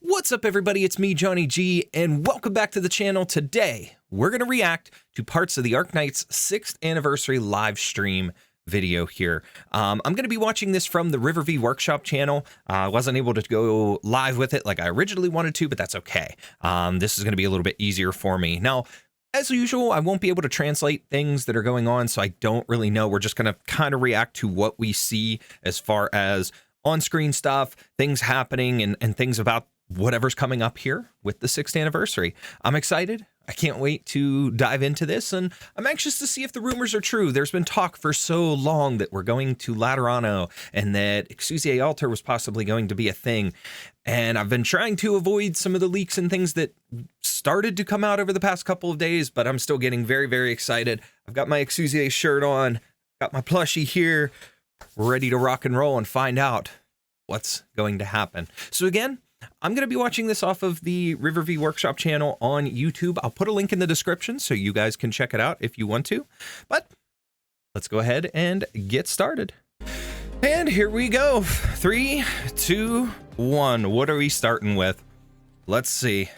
What's up, everybody? It's me, Johnny G, and welcome back to the channel. Today, we're going to react to parts of the Arknights 6th anniversary live stream video here. I'm going to be watching this from the River V Workshop channel. I wasn't able to go live with it like I originally wanted to, but that's okay. This is going to be a little bit easier for me. Now, as usual, I won't be able to translate things that are going on, so I don't really know. We're just going to kind of react to what we see as far as on-screen stuff, things happening, and things about whatever's coming up here with the 6th anniversary. I'm excited. I can't wait to dive into this, and I'm anxious to see if the rumors are true. There's been talk for so long that we're going to Laterano and that EXUSIAI Alter was possibly going to be a thing. And I've been trying to avoid some of the leaks and things that started to come out over the past couple of days, but I'm still getting very, very excited. I've got my EXUSIAI shirt on, got my plushie here. We're ready to rock and roll and find out what's going to happen. So again, I'm going to be watching this off of the River V Workshop channel on YouTube. I'll put a link in the description so you guys can check it out if you want to. But let's go ahead and get started. And here we go. 3, 2, 1. What are we starting with? Let's see.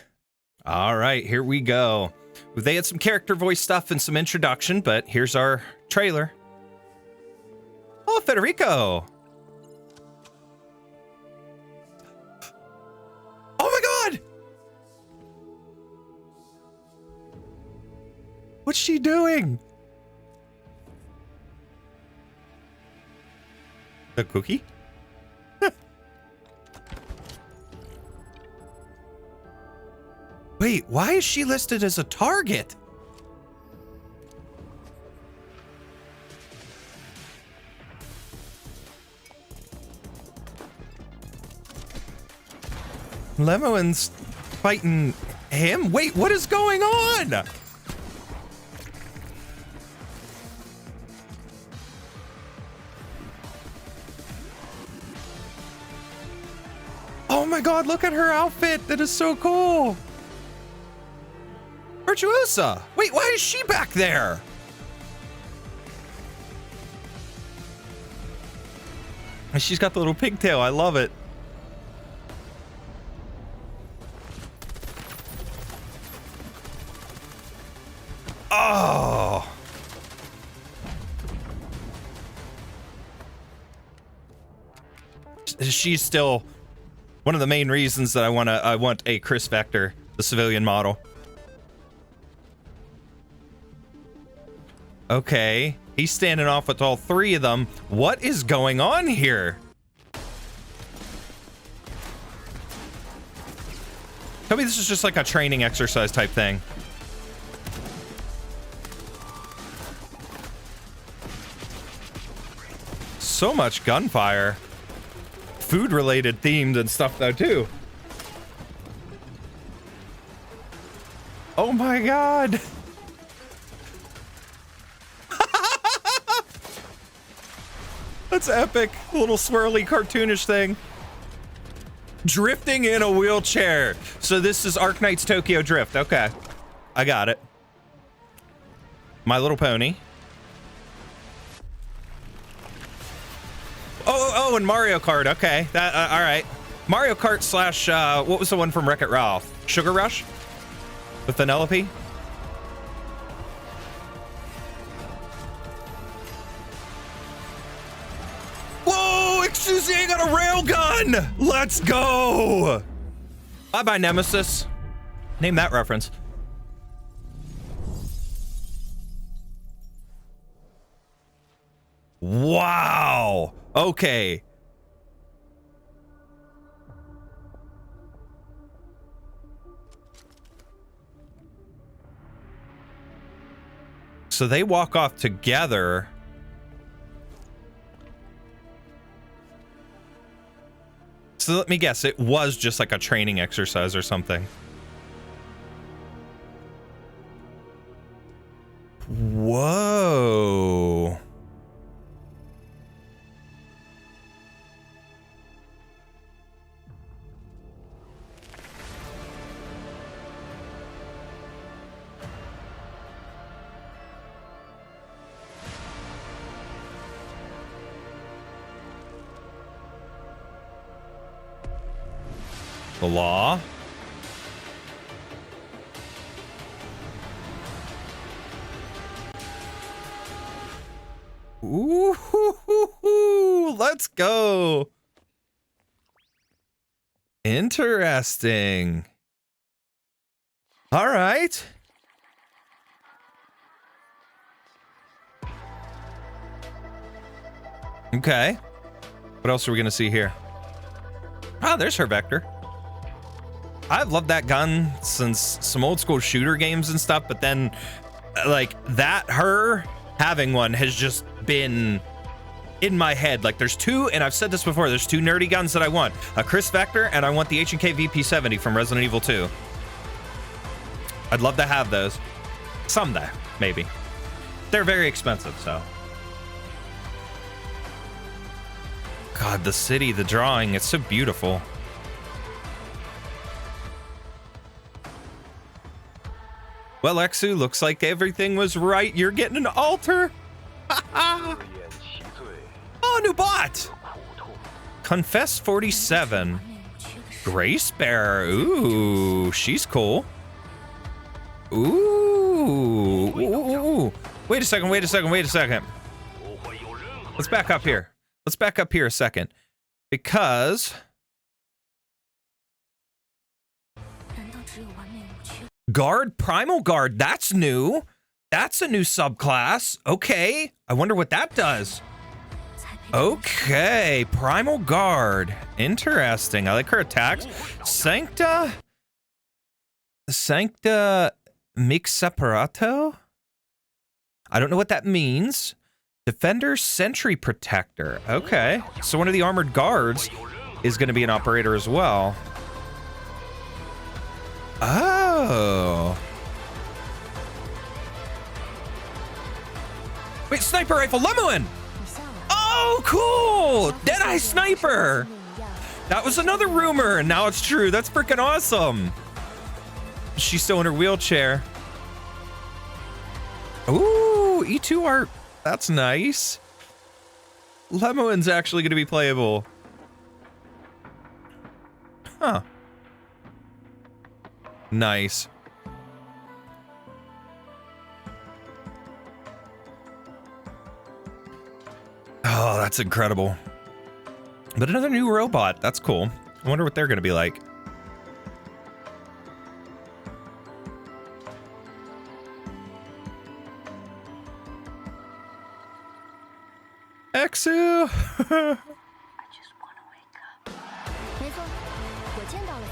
All right, here we go. They had some character voice stuff and some introduction, but here's our trailer. Oh, Federico. What's she doing? A cookie? Wait, why is she listed as a target? Lemuen's fighting him? Wait, what is going on? Oh my god, look at her outfit. That is so cool. Virtuosa. Wait, why is she back there? And she's got the little pigtail. I love it. Oh. She's still one of the main reasons that I want a Chris Vector, the civilian model. Okay, he's standing off with all three of them. What is going on here? Tell me this is just like a training exercise type thing. So much gunfire. Food related themed and stuff though too. Oh my god. That's epic. A little swirly cartoonish thing. Drifting in a wheelchair. So this is Arknights Tokyo Drift. Okay. I got it. My Little Pony. Oh, and Mario Kart. Okay, that all right. Mario Kart slash what was the one from Wreck-It Ralph? Sugar Rush with Vanellope. Whoa! EXUSIAI got a railgun. Let's go. Bye bye Nemesis. Name that reference. Wow. Okay. So they walk off together. So let me guess, it was just like a training exercise or something. Whoa. the law. Ooh, let's go. Interesting. All right. Okay. What else are we going to see here? Ah, there's her vector. I've loved that gun since some old school shooter games and stuff, but then like that, her having one has just been in my head. Like there's two, and I've said this before, there's two nerdy guns that I want. A Chris Vector, and I want the H&K VP70 from Resident Evil 2. I'd love to have those. Someday, maybe. They're very expensive, so. God, the city, the drawing, it's so beautiful. Well, Exu, looks like everything was right. You're getting an altar. Oh, new bot. Confess 47. Grace Bearer. Ooh, she's cool. Ooh. Wait a second. Let's back up here. Let's back up here a second. Because Guard, Primal Guard, that's new. That's a new subclass. Okay, I wonder what that does. Okay, Primal Guard. Interesting. I like her attacks. Sankta Miksaparato? I don't know what that means. Defender, Sentry Protector. Okay, so one of the armored guards is going to be an operator as well. Oh. Wait, sniper rifle, Lemuen! Oh, cool! Deadeye sniper! That was another rumor, and now it's true. That's freaking awesome. She's still in her wheelchair. Ooh, E2 art. That's nice. Lemuen's actually going to be playable. Huh. Nice. Oh, that's incredible. But another new robot. That's cool. I wonder what they're going to be like. Exu!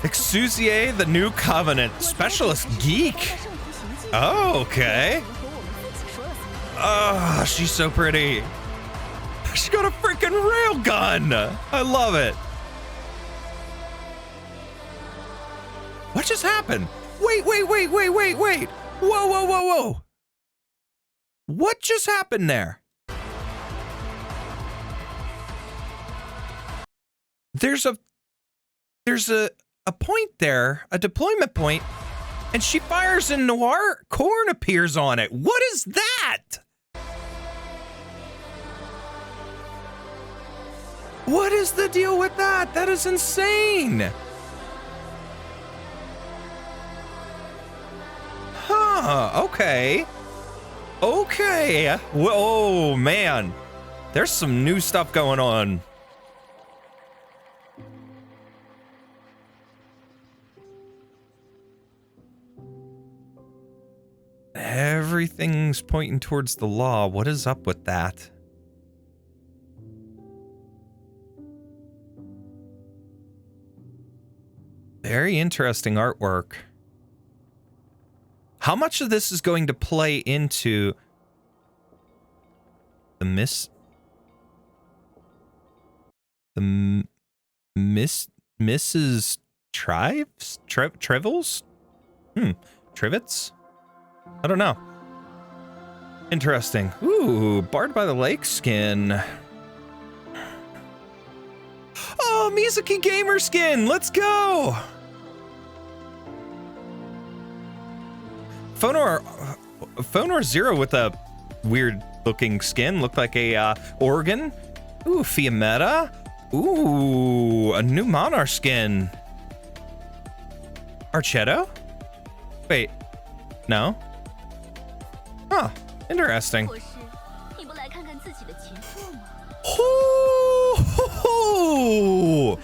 EXUSIAI, the new Covenant. Specialist Geek. Oh, okay. Oh, she's so pretty. She got a freaking railgun. I love it. What just happened? Wait. Whoa. What just happened there? There's a point there, a deployment point, and she fires and Noir corn appears on it. What is that? What is the deal with that? That is insane. Huh, okay. Okay. Whoa, man. There's some new stuff going on. Everything's pointing towards the law. What is up with that? Very interesting artwork. How much of this is going to play into the Mrs. Trevels? Trivets? I don't know. Interesting. Ooh, Barred by the Lake skin. Oh, Mizuki Gamer skin. Let's go. Phonor Zero with a weird looking skin. Looked like a organ. Ooh, Fiametta. Ooh, a new Monarch skin. Archetto? Wait, no? Huh, interesting. Ooh,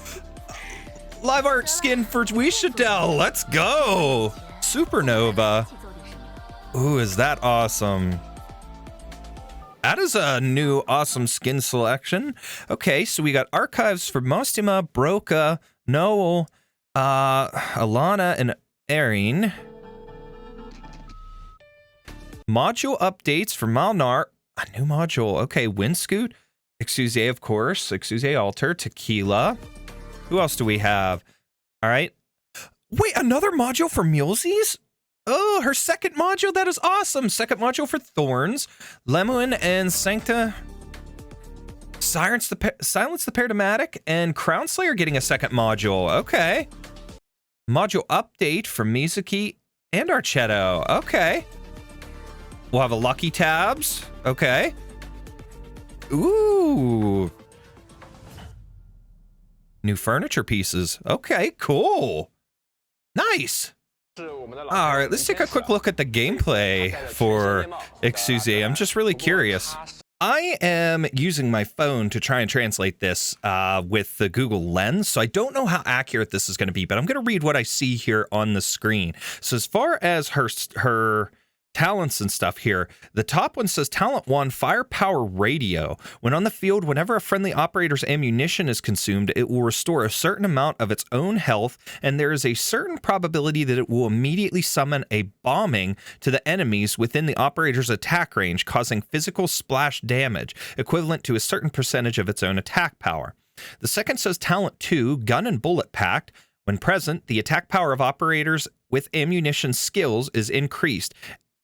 live art skin for Wis'Adel. Let's go. Supernova. Ooh, is that awesome? That is a new awesome skin selection. Okay, so we got archives for Mostima, Broca, Noel, Alana, and Erin. Module updates for Malnar. A new module. Okay, Windscoot. EXUSIAI, of course. EXUSIAI Alter. Tequila. Who else do we have? All right. Wait, another module for Mulesies? Oh, her second module? That is awesome. Second module for Thorns. Lemuen and Sankta. Silence the Paradigmatic and Crown Slayer getting a second module. Okay. Module update for Mizuki and Archetto. Okay. We'll have a Lucky Tabs. Okay. Ooh. New furniture pieces. Okay, cool. Nice. All right, let's take a quick look at the gameplay for EXUSIAI. I'm just really curious. I am using my phone to try and translate this with the Google Lens, so I don't know how accurate this is going to be, but I'm going to read what I see here on the screen. So as far as her talents and stuff here, the top one says Talent 1, Firepower Radio. When on the field, whenever a friendly operator's ammunition is consumed, it will restore a certain amount of its own health, and there is a certain probability that it will immediately summon a bombing to the enemies within the operator's attack range, causing physical splash damage, equivalent to a certain percentage of its own attack power. The second says Talent 2, Gun and Bullet Pact. When present, the attack power of operators with ammunition skills is increased,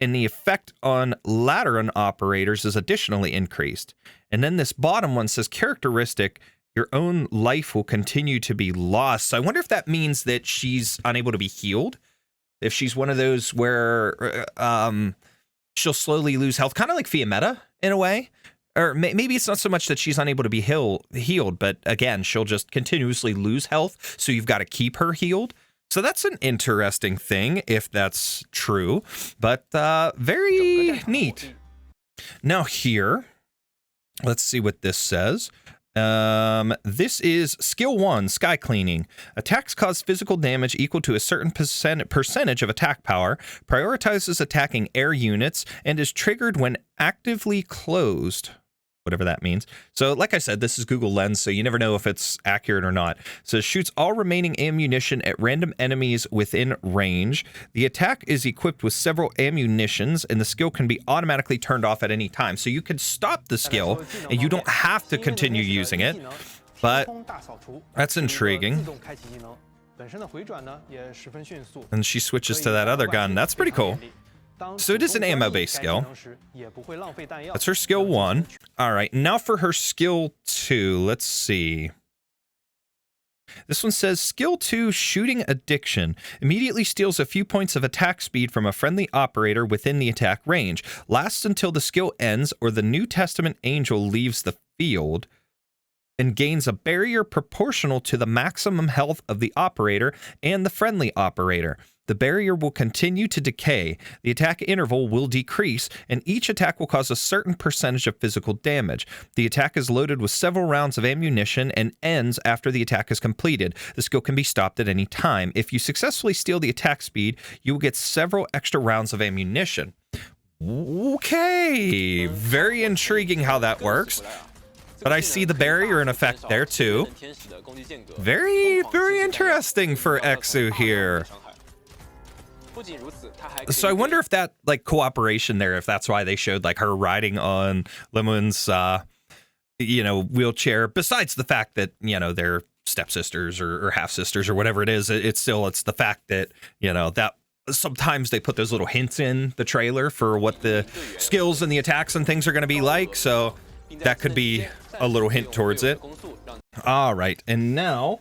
and the effect on Lateran operators is additionally increased. And then this bottom one says characteristic, your own life will continue to be lost. So I wonder if that means that she's unable to be healed. If she's one of those where she'll slowly lose health, kind of like Fiametta in a way. Or maybe it's not so much that she's unable to be healed, but again, she'll just continuously lose health. So you've got to keep her healed. So that's an interesting thing, if that's true, but very neat. Now here, let's see what this says. This is Skill 1, Sky Cleaning. Attacks cause physical damage equal to a certain percentage of attack power, prioritizes attacking air units, and is triggered when actively closed. Whatever that means. So like I said, this is Google Lens, so you never know if it's accurate or not. So it shoots all remaining ammunition at random enemies within range. The attack is equipped with several ammunitions, and the skill can be automatically turned off at any time. So you can stop the skill, and you don't have to continue using it. But that's intriguing. And she switches to that other gun. That's pretty cool. So it is an ammo-based skill. That's her skill 1. All right, now for her skill 2. Let's see. This one says skill 2, Shooting Addiction. Immediately steals a few points of attack speed from a friendly operator within the attack range. Lasts until the skill ends or the New Testament angel leaves the field, and gains a barrier proportional to the maximum health of the operator and the friendly operator. The barrier will continue to decay, the attack interval will decrease, and each attack will cause a certain percentage of physical damage. The attack is loaded with several rounds of ammunition and ends after the attack is completed. The skill can be stopped at any time. If you successfully steal the attack speed, you will get several extra rounds of ammunition. Okay, very intriguing how that works. But I see the barrier in effect there too. Very, very interesting for Exu here. So I wonder if that, like, cooperation there, if that's why they showed, like, her riding on Lemuen's, wheelchair, besides the fact that, they're stepsisters or half-sisters or whatever it is, it's the fact that, that sometimes they put those little hints in the trailer for what the skills and the attacks and things are going to be like, so that could be a little hint towards it. All right, and now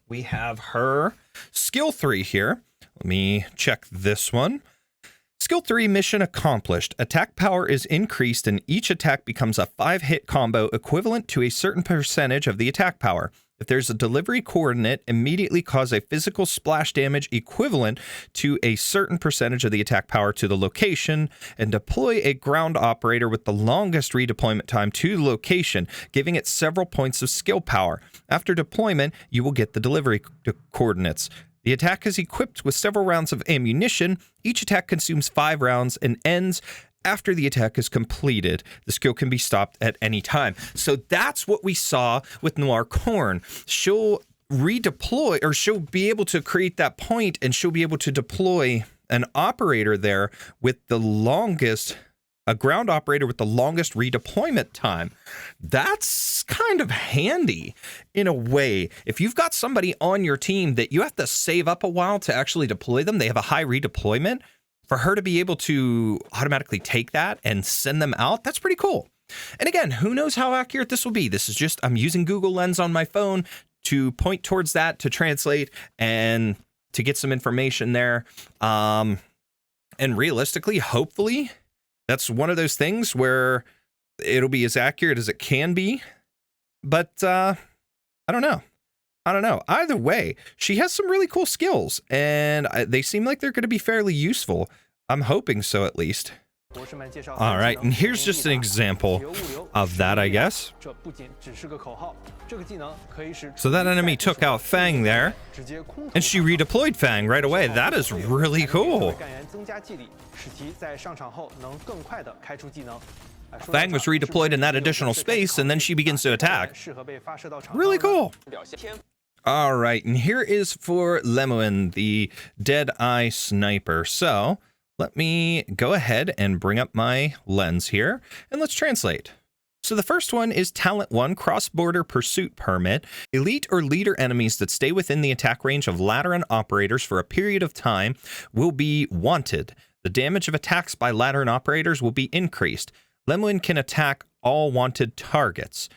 we have her skill 3 here. Let me check this one. Skill 3, mission accomplished. Attack power is increased and each attack becomes a 5-hit combo equivalent to a certain percentage of the attack power. If there's a delivery coordinate, immediately cause a physical splash damage equivalent to a certain percentage of the attack power to the location, and deploy a ground operator with the longest redeployment time to the location, giving it several points of skill power. After deployment, you will get the delivery coordinates. The attack is equipped with several rounds of ammunition. Each attack consumes 5 rounds and ends after the attack is completed. The skill can be stopped at any time. So that's what we saw with Noir Corn. She'll redeploy, or she'll be able to create that point, and she'll be able to deploy an operator there with the longest, a ground operator with the longest redeployment time. That's kind of handy in a way. If you've got somebody on your team that you have to save up a while to actually deploy them, they have a high redeployment, for her to be able to automatically take that and send them out, that's pretty cool. And again, who knows how accurate this will be? This is just, I'm using Google Lens on my phone to point towards that, to translate and to get some information there. And realistically, hopefully, that's one of those things where it'll be as accurate as it can be. But I don't know. Either way, she has some really cool skills, and they seem like they're going to be fairly useful. I'm hoping so, at least. All right, and here's just an example of that, I guess. So that enemy took out Fang there, and she redeployed Fang right away. That is really cool. Fang was redeployed in that additional space, and then she begins to attack. Really cool. All right, and here is for Lemuen, the Dead-Eye Sniper. So let me go ahead and bring up my lens here, and let's translate. So the first one is Talent 1, Cross-Border Pursuit Permit. Elite or leader enemies that stay within the attack range of Lateran operators for a period of time will be wanted. The damage of attacks by Lateran operators will be increased. Lemuen can attack all wanted targets.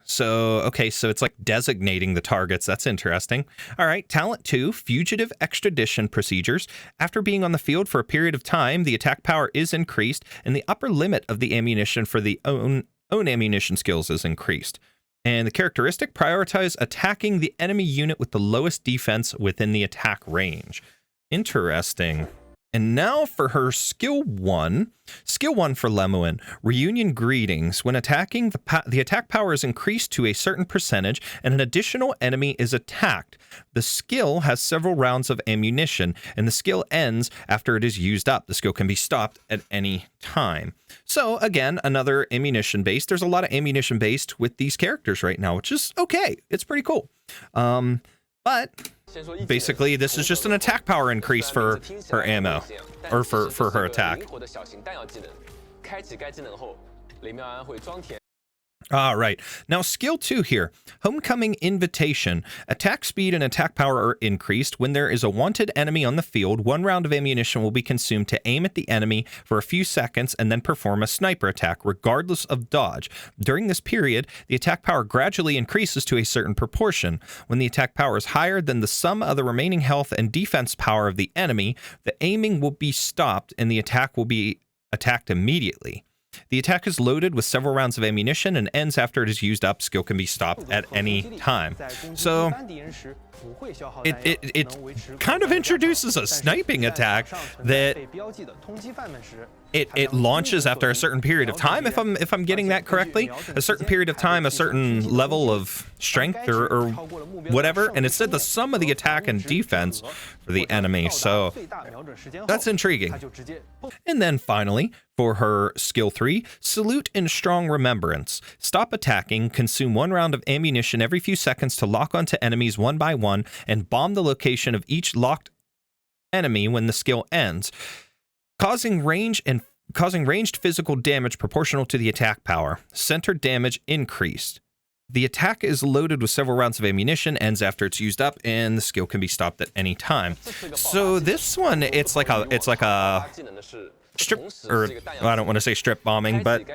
So, okay, so it's like designating the targets. That's interesting. All right, Talent 2, Fugitive Extradition Procedures. After being on the field for a period of time, the attack power is increased, and the upper limit of the ammunition for the own ammunition skills is increased. And the characteristic, prioritize attacking the enemy unit with the lowest defense within the attack range. Interesting. And now for her skill 1. Skill 1 for Lemuen, Reunion Greetings. When attacking, the attack power is increased to a certain percentage and an additional enemy is attacked. The skill has several rounds of ammunition and the skill ends after it is used up. The skill can be stopped at any time. So again, another ammunition based. There's a lot of ammunition based with these characters right now, which is okay. It's pretty cool. But basically, this is just an attack power increase for her ammo, or for her attack. All right, now skill 2 here. Homecoming Invitation. Attack speed and attack power are increased. When there is a wanted enemy on the field, 1 round of ammunition will be consumed to aim at the enemy for a few seconds and then perform a sniper attack, regardless of dodge. During this period, the attack power gradually increases to a certain proportion. When the attack power is higher than the sum of the remaining health and defense power of the enemy, the aiming will be stopped and the attack will be attacked immediately. The attack is loaded with several rounds of ammunition and ends after it is used up. Skill can be stopped at any time. So it kind of introduces a sniping attack that it launches after a certain period of time, if I'm getting that correctly. A certain period of time, a certain level of strength or whatever, and it said the sum of the attack and defense for the enemy. So that's intriguing. And then finally, for her skill 3, Salute in Strong Remembrance. Stop attacking, consume 1 round of ammunition every few seconds to lock onto enemies one by one, and bomb the location of each locked enemy when the skill ends, causing ranged physical damage proportional to the attack power. Center damage increased. The attack is loaded with several rounds of ammunition, ends after it's used up, and the skill can be stopped at any time. So this one, it's like a strip, or I don't want to say strip bombing, but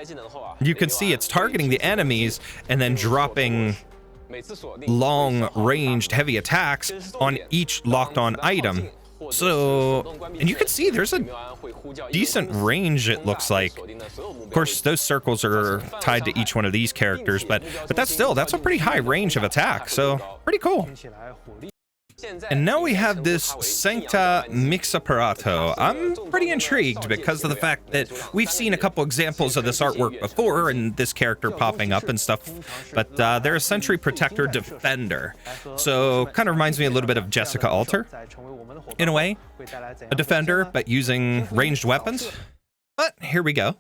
you can see it's targeting the enemies and then dropping long-ranged heavy attacks on each locked-on item. So, and you can see there's a decent range, it looks like. Of course, those circles are tied to each one of these characters, but that's a pretty high range of attack, so pretty cool. And now we have this Sankta Miksaparato. I'm pretty intrigued because of the fact that we've seen a couple examples of this artwork before and this character popping up and stuff, but they're a Sentry Protector Defender. So kind of reminds me a little bit of Jessica Alter, in a way. A defender, but using ranged weapons. But here we go.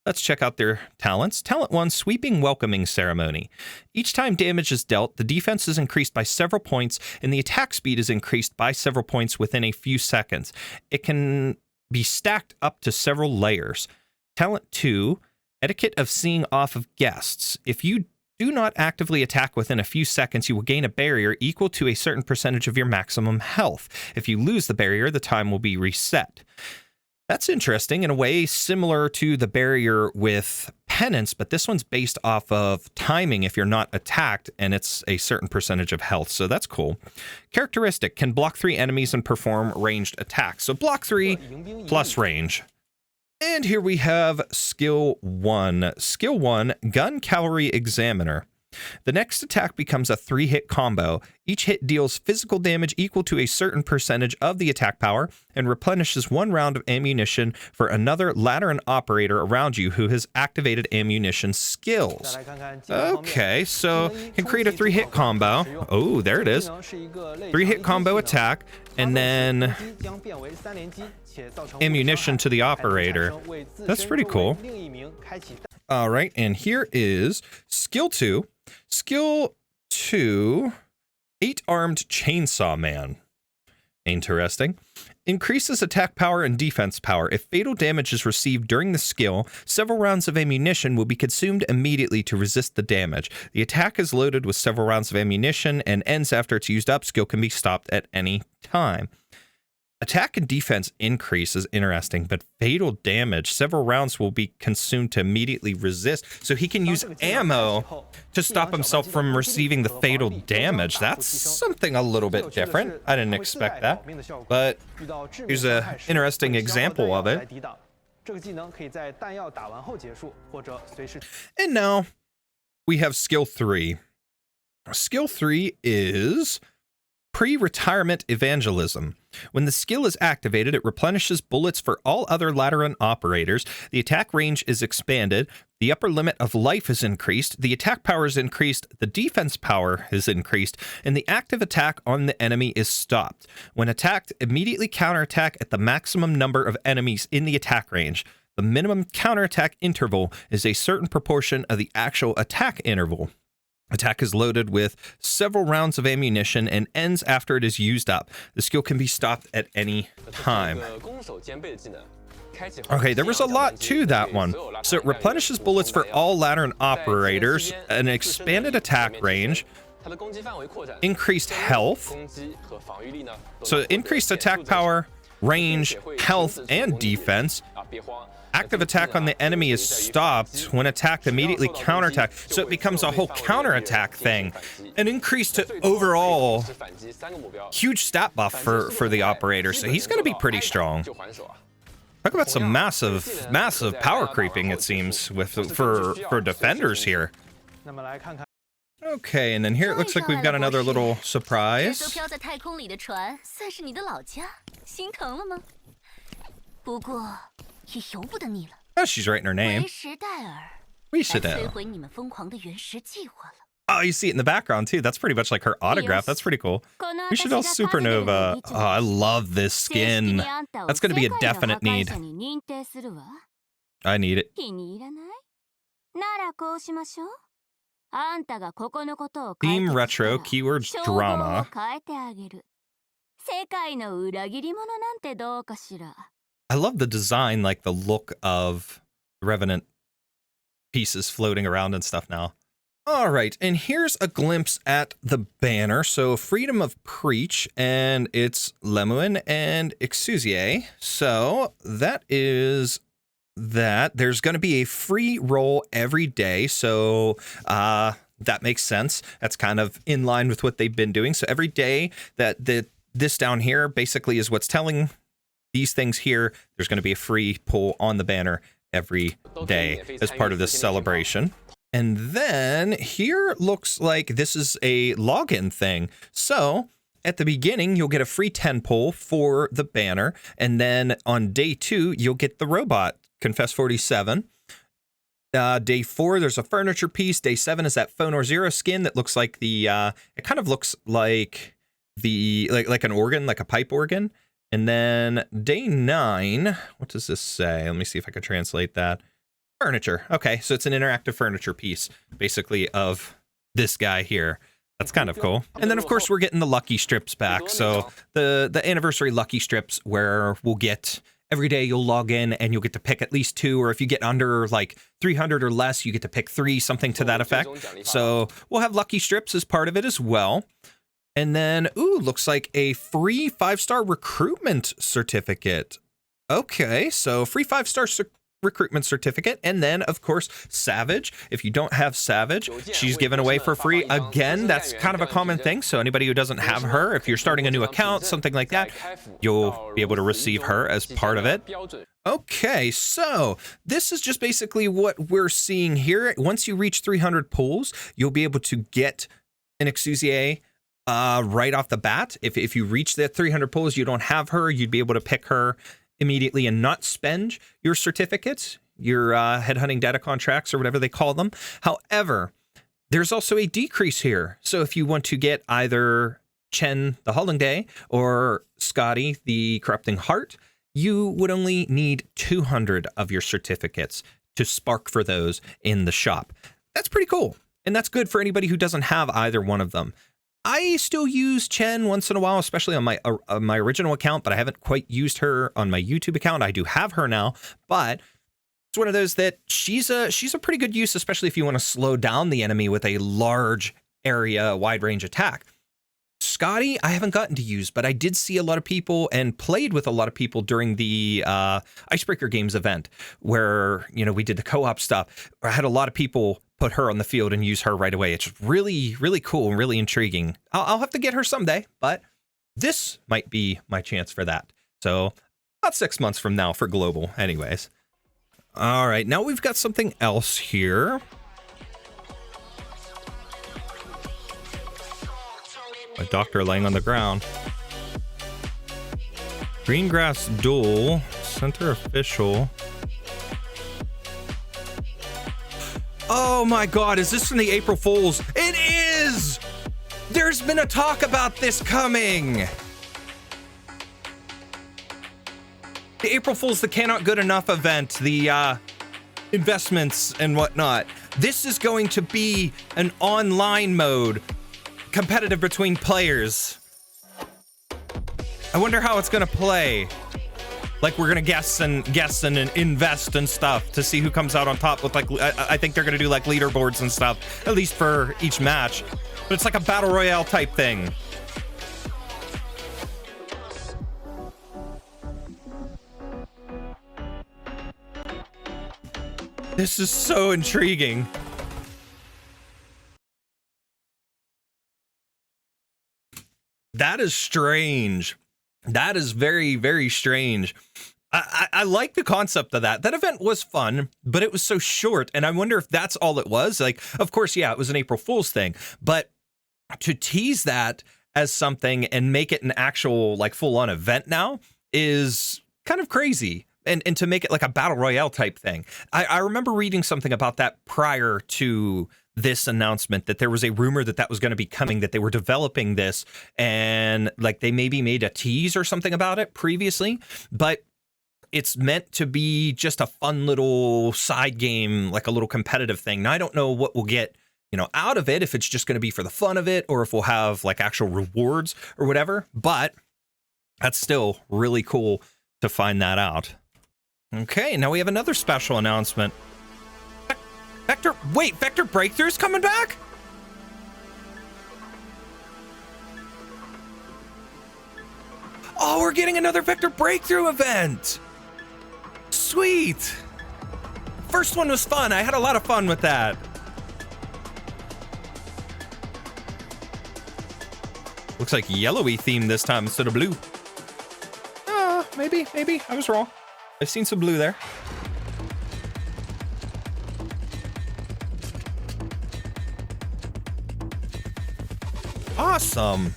Let's check out their talents. Talent 1, Sweeping Welcoming Ceremony. Each time damage is dealt, the defense is increased by several points, and the attack speed is increased by several points within a few seconds. It can be stacked up to several layers. Talent 2, Etiquette of Seeing Off of Guests. If you do not actively attack within a few seconds, you will gain a barrier equal to a certain percentage of your maximum health. If you lose the barrier, the time will be reset. That's interesting, in a way similar to the barrier with Penance, but this one's based off of timing if you're not attacked, and it's a certain percentage of health, so that's cool. Characteristic, can block 3 enemies and perform ranged attacks. So block 3 plus range. And here we have Skill 1. Skill 1, Gun Cavalry Examiner. The next attack becomes a 3-hit combo. Each hit deals physical damage equal to a certain percentage of the attack power and replenishes 1 round of ammunition for another Lateran operator around you who has activated ammunition skills. Okay, so can create a 3-hit combo. Oh, there it is. 3-hit combo attack, and then ammunition to the operator. That's pretty cool. All right, and here is Skill 2. Skill 2, 8-armed Chainsaw Man. Interesting. Increases attack power and defense power. If fatal damage is received during the skill, several rounds of ammunition will be consumed immediately to resist the damage. The attack is loaded with several rounds of ammunition and ends after it's used up. Skill can be stopped at any time. Attack and defense increase is interesting, but fatal damage, several rounds will be consumed to immediately resist. So he can use ammo to stop himself from receiving the fatal damage. That's something a little bit different. I didn't expect that, but here's an interesting example of it. And now we have Skill 3. Skill 3 is Pre-Retirement Evangelism. When the skill is activated, it replenishes bullets for all other Lateran operators. The attack range is expanded. The upper limit of life is increased. The attack power is increased. The defense power is increased. And the active attack on the enemy is stopped. When attacked, immediately counterattack at the maximum number of enemies in the attack range. The minimum counterattack interval is a certain proportion of the actual attack interval. Attack is loaded with several rounds of ammunition and ends after it is used up. The skill can be stopped at any time. Okay, there was a lot to that one. So it replenishes bullets for all Lateran operators, an expanded attack range, increased health, so increased attack power, range, health, and defense. Active attack on the enemy is stopped. When attacked, immediately counterattack. So it becomes a whole counterattack thing. An increase to overall huge stat buff for the operator. So he's going to be pretty strong. Talk about some massive power creeping, it seems, for defenders here. Okay, and then here it looks like we've got another little surprise. Oh, she's writing her name. Wis'Adel. Oh, you see it in the background, too. That's pretty much like her autograph. That's pretty cool. Wis'Adel Supernova. Oh, I love this skin. That's going to be a definite need. I need it. Theme retro, keywords drama. I love the design, like the look of Revenant pieces floating around and stuff now. All right, and here's a glimpse at the banner. So Freedom of Preach, and it's Lemuen and EXUSIAI. So that is that. There's going to be a free roll every day. So that makes sense. That's kind of in line with what they've been doing. So every day that this down here basically is what's telling these things here. There's going to be a free pull on the banner every day as part of this celebration. And then here looks like this is a login thing. So at the beginning, you'll get a free 10 pull for the banner. And then on day 2, you'll get the robot, Confess 47. Day 4, there's a furniture piece. Day 7 is that Phone or Zero skin that looks like the, it kind of looks like the, like an organ, like a pipe organ. And then day 9, what does this say? Let me see if I can translate that. Furniture. Okay, so it's an interactive furniture piece, basically, of this guy here. That's kind of cool. And then, of course, we're getting the lucky strips back. So the anniversary lucky strips where we'll get every day you'll log in and you'll get to pick at least 2, or if you get under like 300 or less, you get to pick 3, something to that effect. So we'll have lucky strips as part of it as well. And then, ooh, looks like a free 5-star recruitment certificate. Okay, so free 5-star recruitment certificate. And then, of course, Savage. If you don't have Savage, she's given away for free. Again, that's kind of a common thing. So anybody who doesn't have her, if you're starting a new account, something like that, you'll be able to receive her as part of it. Okay, so this is just basically what we're seeing here. Once you reach 300 pulls, you'll be able to get an EXUSIAI right off the bat. If you reach that 300 pulls, you don't have her, you'd be able to pick her immediately and not spend your certificates, your headhunting data contracts, or whatever they call them. However, there's also a decrease here. So if you want to get either Chen, the Hulling Day, or Scotty, the Corrupting Heart, you would only need 200 of your certificates to spark for those in the shop. That's pretty cool. And that's good for anybody who doesn't have either one of them. I still use Chen once in a while, especially on my original account, but I haven't quite used her on my YouTube account. I do have her now, but it's one of those that she's a pretty good use, especially if you want to slow down the enemy with a large area, wide range attack. Scotty, I haven't gotten to use, but I did see a lot of people and played with a lot of people during the Icebreaker Games event where, you know, we did the co-op stuff. I had a lot of people put her on the field and use her right away. It's really, really cool and really intriguing. I'll have to get her someday, but this might be my chance for that. So about 6 months from now for global anyways. All right, now we've got something else here. My doctor laying on the ground. Greengrass Duel, Center Official. Oh my God, is this from the April Fools? It is! There's been a talk about this coming. The April Fools, the Cannot Good Enough event, the investments and whatnot. This is going to be an online mode, competitive between players. I wonder how it's gonna play. Like, we're gonna guess and invest and stuff to see who comes out on top with, like, I think they're gonna do like leaderboards and stuff, at least for each match. But it's like a battle royale type thing. This is so intriguing. That is strange. That is very, very strange. I like the concept of that. That event was fun, but it was so short. And I wonder if that's all it was. Like, of course, yeah, it was an April Fool's thing. But to tease that as something and make it an actual, like, full-on event now is kind of crazy. And to make it like a battle royale type thing. I remember reading something about that prior to this announcement, that there was a rumor that that was going to be coming, that they were developing this, and like they maybe made a tease or something about it previously, but it's meant to be just a fun little side game, like a little competitive thing. Now, I don't know what we'll get, you know, out of it, if it's just going to be for the fun of it or if we'll have like actual rewards or whatever, but that's still really cool to find that out. Okay, now we have another special announcement. Vector Breakthrough's coming back? Oh, we're getting another Vector Breakthrough event. Sweet. First one was fun. I had a lot of fun with that. Looks like yellowy theme this time instead of blue. Maybe I was wrong. I've seen some blue there. Awesome.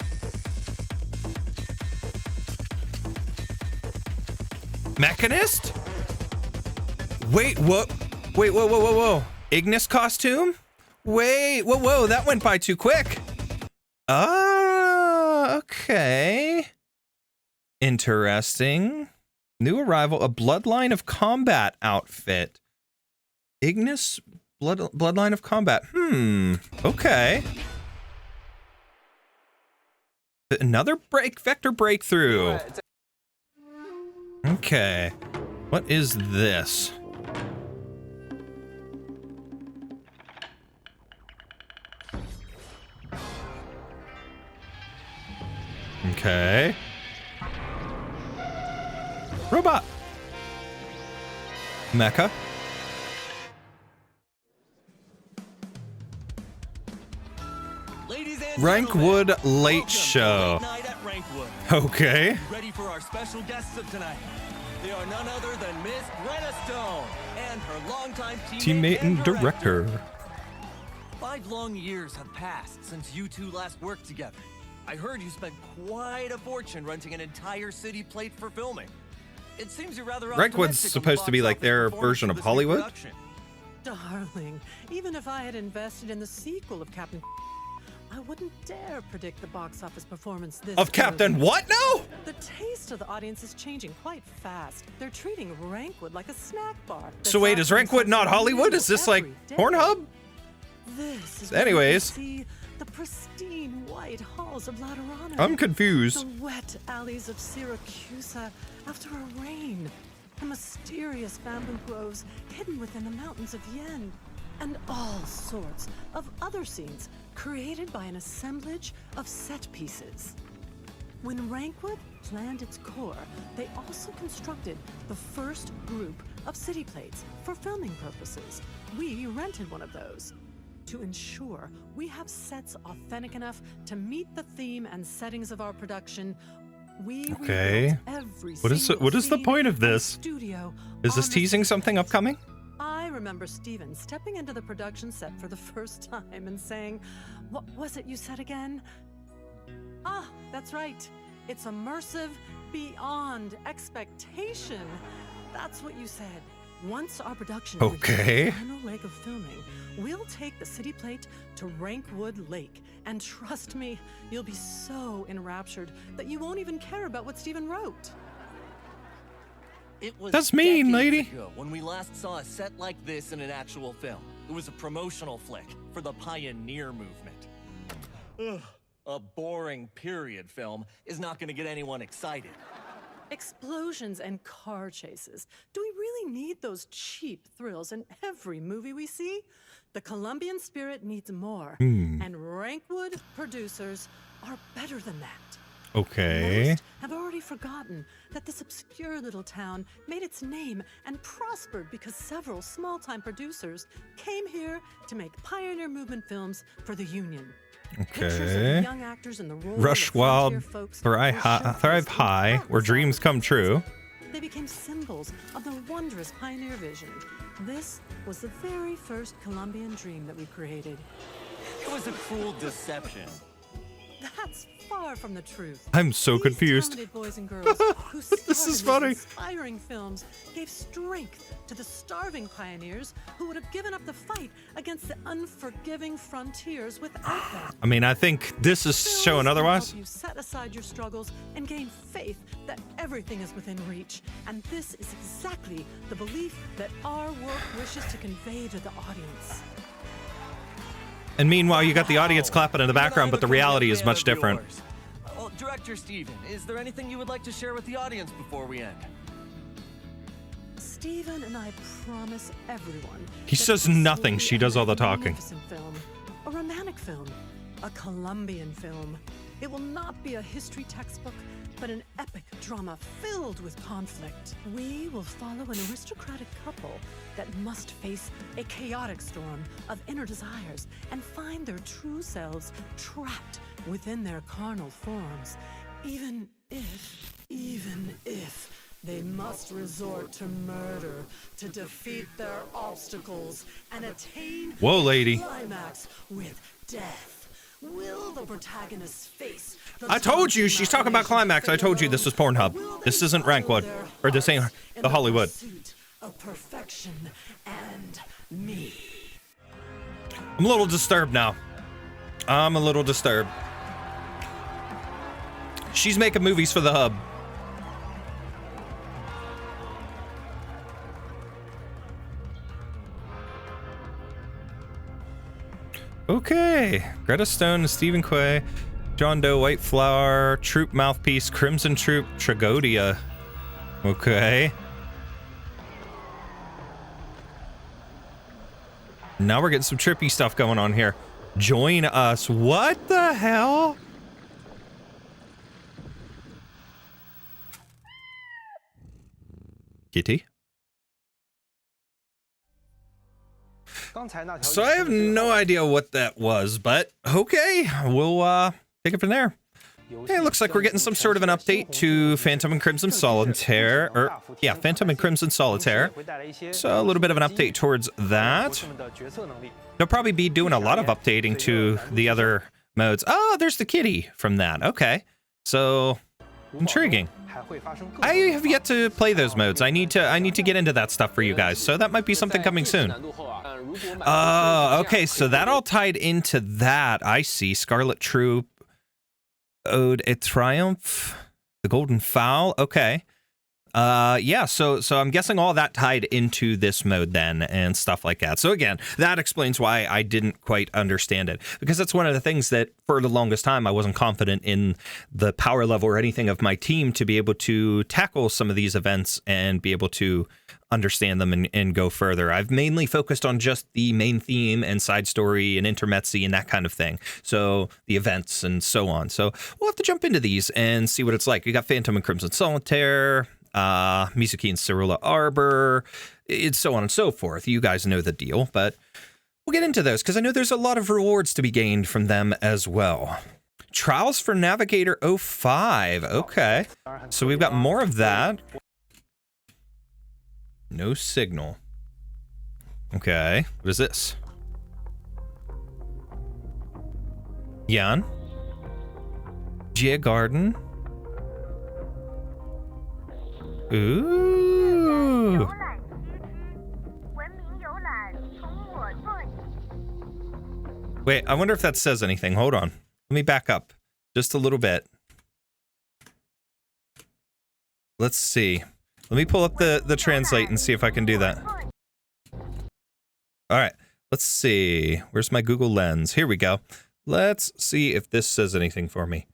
Mechanist? Wait, what? Wait, whoa. Ignis costume? Wait, whoa, that went by too quick. Okay. Interesting. New arrival, a Bloodline of Combat outfit. Ignis Bloodline of Combat. Okay. Another vector breakthrough. Okay. What is this? Okay. Robot. Mecha. Wrankwood late show. Okay. Ready for our special guests of tonight. They are none other than Miss Greta Stone and her longtime teammate and director. 5 long years have passed since you two last worked together. I heard you spent quite a fortune renting an entire city plate for filming. It seems you're rather Wrankwood's supposed to be like their version of Hollywood. Darling, even if I had invested in the sequel of Captain, I wouldn't dare predict the box office performance this of Captain early. What now? The taste of the audience is changing quite fast. They're treating Wrankwood like a snack bar. So wait, is Wrankwood not Hollywood? Is this like Pornhub? This is anyways, see the pristine white halls of Laterano. I'm confused. The wet alleys of Syracuse after a rain. The mysterious bamboo groves hidden within the mountains of Yen. And all sorts of other scenes created by an assemblage of set pieces. When Wrankwood planned its core, they also constructed the first group of city plates for filming purposes. We rented one of those to ensure we have sets authentic enough to meet the theme and settings of our production. We every what is the point of this? Studio is this teasing something upcoming? I remember Steven stepping into the production set for the first time and saying, "What was it you said again?" Ah, that's right. It's immersive beyond expectation. That's what you said. Once our production reaches the final leg of filming, we'll take the city plate to Wrankwood Lake. And trust me, you'll be so enraptured that you won't even care about what Steven wrote. It was That's mean, lady. Ago when we last saw a set like this in an actual film. It was a promotional flick for the Pioneer movement. Ugh, a boring period film is not going to get anyone excited. Explosions and car chases. Do we really need those cheap thrills in every movie we see? The Colombian spirit needs more, and Wrankwood producers are better than that. Okay. Most have already forgotten that this obscure little town made its name and prospered because several small-time producers came here to make pioneer movement films for the Union. Okay. Young actors in the role Rush of wild, folks thrive high, where dreams come true. They became symbols of the wondrous pioneer vision. This was the very first Colombian dream that we created. It was a cruel deception. That's far from the truth. I'm so These confused. talented boys and girls who This is started funny. these inspiring films gave strength to the starving pioneers who would have given up the fight against the unforgiving frontiers without them. I mean, I think this is Films showing can otherwise. help you set aside your struggles and gain faith that everything is within reach. And this is exactly the belief that our work wishes to convey to the audience. And meanwhile, you got the audience clapping in the background, but the reality is much different. Well, Director Steven, is there anything you would like to share with the audience before we end? Steven and I promise everyone. He says nothing. She does all the talking. Film, a romantic film, a Colombian film. It will not be a history textbook, but an epic drama filled with conflict. We will follow an aristocratic couple that must face a chaotic storm of inner desires and find their true selves trapped within their carnal forms, even if they must resort to murder to defeat their obstacles and attain Whoa, lady. climax with death. Will the protagonist face I told you she's talking about climax. I told you this was Pornhub. This isn't Wrankwood, or this ain't the Hollywood. Of perfection and me. I'm a little disturbed now. I'm a little disturbed. She's making movies for the hub. Okay. Greta Stone, Stephen Quay, John Doe, White Flower, Troop Mouthpiece, Crimson Troop, Tragodia. Okay. Now we're getting some trippy stuff going on here. Join us. What the hell? Kitty? So I have no idea what that was, but okay, we'll take it from there. Okay, it looks like we're getting some sort of an update to Phantom and Crimson Solitaire, or yeah, Phantom and Crimson Solitaire. So a little bit of an update towards that. They'll probably be doing a lot of updating to the other modes. Oh, there's the kitty from that. Okay, so intriguing. I have yet to play those modes. I need to get into that stuff for you guys. So that might be something coming soon. Okay, so that all tied into that. I see. Scarlet Troop, Ode et Triomphe, the Golden Fowl. Okay. Yeah, so I'm guessing all that tied into this mode then and stuff like that. So again, that explains why I didn't quite understand it, because that's one of the things that for the longest time I wasn't confident in the power level or anything of my team to be able to tackle some of these events and be able to understand them and go further. I've mainly focused on just the main theme and side story and intermezzi and that kind of thing. So the events and so on. So we'll have to jump into these and see what it's like. You got Phantom and Crimson Solitaire, Mizuki and Cerula Arbor, it's so on and so forth. You guys know the deal, but we'll get into those because I know there's a lot of rewards to be gained from them as well. Trials for Navigator 05. Okay, so we've got more of that. No signal. Okay, what is this? Yan? Jia Garden? Ooh. Wait, I wonder if that says anything. Hold on. Let me back up just a little bit. Let's see. Let me pull up the translate and see if I can do that. All right, let's see. Where's my Google Lens? Here we go. Let's see if this says anything for me.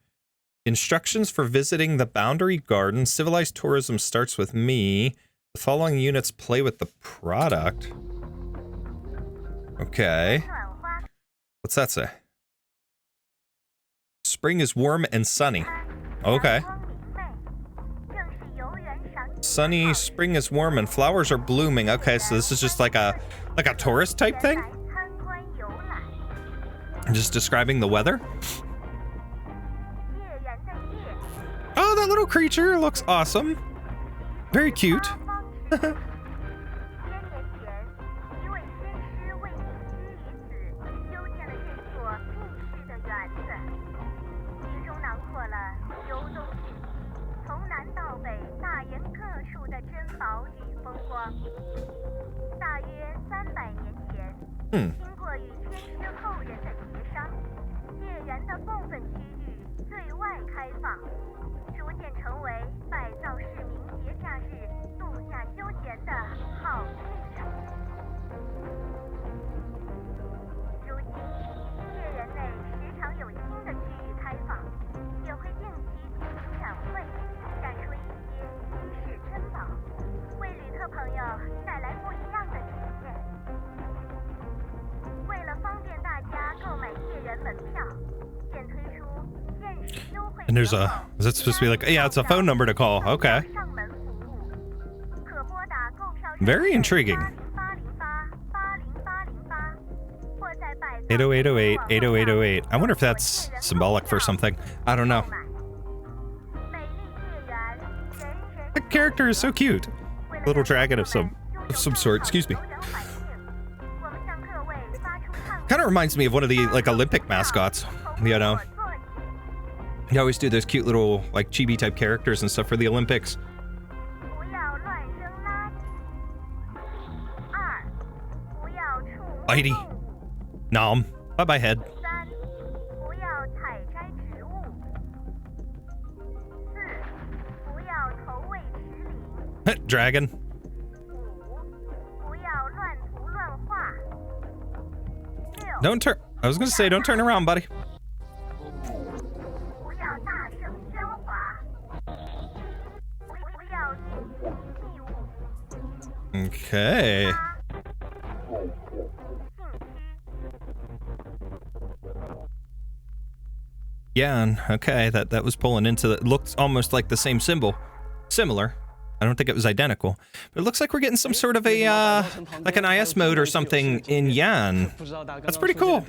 Instructions for visiting the Boundary Garden. Civilized tourism starts with me. The following units play with the product. Okay. What's that say? Spring is warm and sunny. Okay. Sunny, spring is warm, and flowers are blooming. Okay, so this is just like a tourist type thing? Just describing the weather? Oh, that little creature looks awesome. Very cute. And there's a, is that supposed to be like, yeah, it's a phone number to call. Okay. Very intriguing. 80808, 80808. I wonder if that's symbolic for something. I don't know. The character is so cute. Little dragon of some sort. Excuse me. Kind of reminds me of one of the like Olympic mascots. You know, they always do those cute little like chibi type characters and stuff for the Olympics. Mighty. Nom. Bye-bye, head. Dragon. Don't turn. I was gonna say, don't turn around, buddy. Okay. Yeah, okay, that was pulling into the, looks almost like the same symbol. Similar. I don't think it was identical. But it looks like we're getting some sort of a, like an IS mode or something in Yan. That's pretty cool.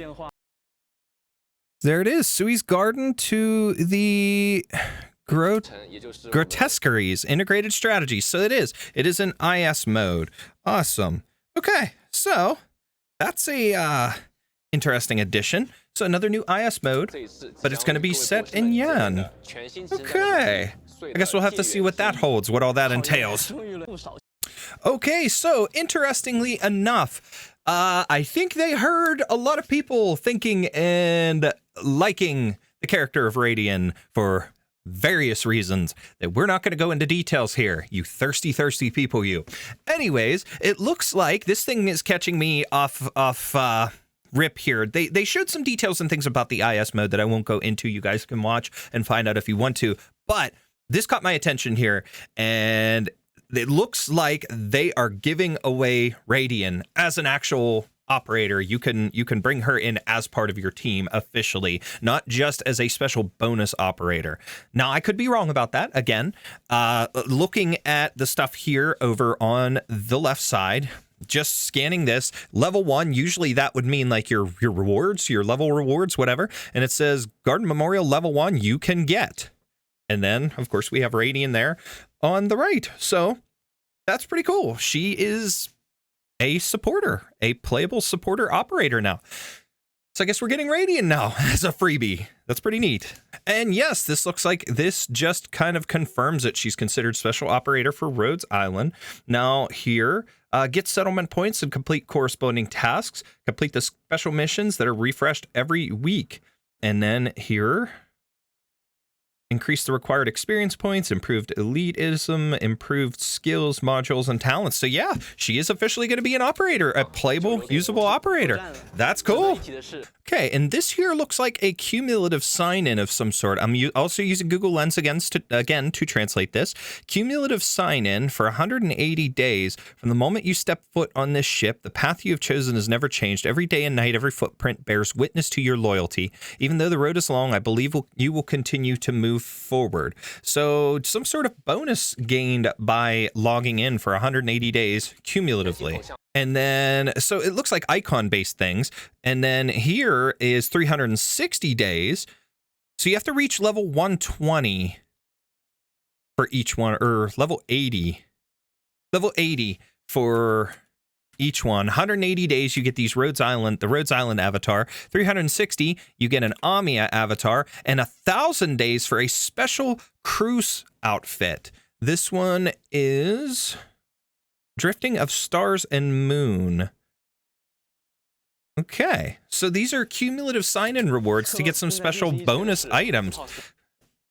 There it is, Sui's Garden to the Grotesqueries, integrated strategy. So it is an IS mode. Awesome. Okay, so that's a interesting addition. So another new IS mode, but it's going to be set in Yan. Okay. I guess we'll have to see what that holds, what all that entails. Okay, so interestingly enough, I think they heard a lot of people thinking and liking the character of Radian for various reasons that we're not going to go into details here, you thirsty people, you. Anyways, it looks like this thing is catching me off rip here. They showed some details and things about the IS mode that I won't go into. You guys can watch and find out if you want to, but this caught my attention here, and it looks like they are giving away Radian as an actual operator. You can bring her in as part of your team officially, not just as a special bonus operator. Now, I could be wrong about that. Again, looking at the stuff here over on the left side, just scanning this, level 1, usually that would mean like your rewards, your level rewards, whatever. And it says Garden Memorial level 1 you can get. And then, of course, we have Radian there on the right. So that's pretty cool. She is a supporter, a playable supporter operator now. So I guess we're getting Radian now as a freebie. That's pretty neat. And yes, this looks like this just kind of confirms that she's considered special operator for Rhodes Island. Now here, get settlement points and complete corresponding tasks. Complete the special missions that are refreshed every week. And then here, increase the required experience points, improved elitism, improved skills, modules, and talents. So yeah, she is officially going to be an operator, a playable, usable operator. That's cool. Okay, and this here looks like a cumulative sign-in of some sort. I'm also using Google Lens again to translate this. Cumulative sign-in for 180 days. From the moment you step foot on this ship, the path you have chosen has never changed. Every day and night, every footprint bears witness to your loyalty. Even though the road is long, I believe you will continue to move forward. So some sort of bonus gained by logging in for 180 days cumulatively. And then, so it looks like icon-based things. And then here is 360 days. So you have to reach level 120 for each one, or level 80. Level 80 for each one. 180 days, you get these the Rhodes Island avatar. 360, you get an Amia avatar. And 1,000 days for a special cruise outfit. This one is Drifting of Stars and Moon. Okay, so these are cumulative sign-in rewards to get some special bonus items.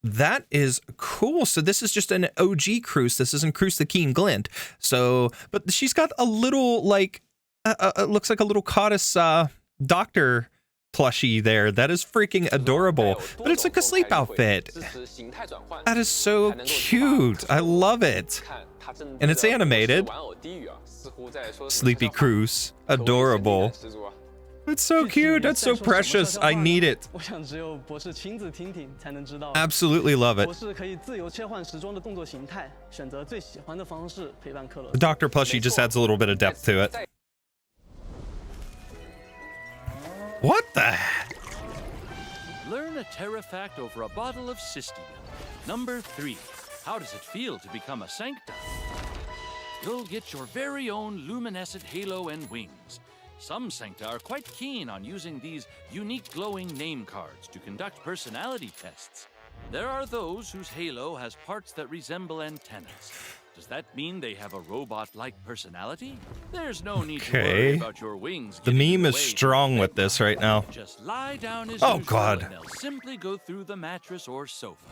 That is cool. So this is just an OG Cruise. This isn't Cruise the Keen Glint. So, but she's got a little, like, it looks like a little Codice doctor plushie there. That is freaking adorable. But it's like a sleep outfit. That is so cute. I love it. And it's animated. Sleepy Cruise. Adorable. It's so cute. That's so precious. I need it. Absolutely love it. The Dr. Plushie just adds a little bit of depth to it. What the? Learn a Terra fact over a bottle of System. Number 3. How does it feel to become a Sankta? You'll get your very own luminescent halo and wings. Some Sankta are quite keen on using these unique glowing name cards to conduct personality tests. There are those whose halo has parts that resemble antennas. Does that mean they have a robot-like personality? There's no need to worry about your wings. The meme is strong with this right now. Just lie down as oh usual, God. And they'll simply go through the mattress or sofa.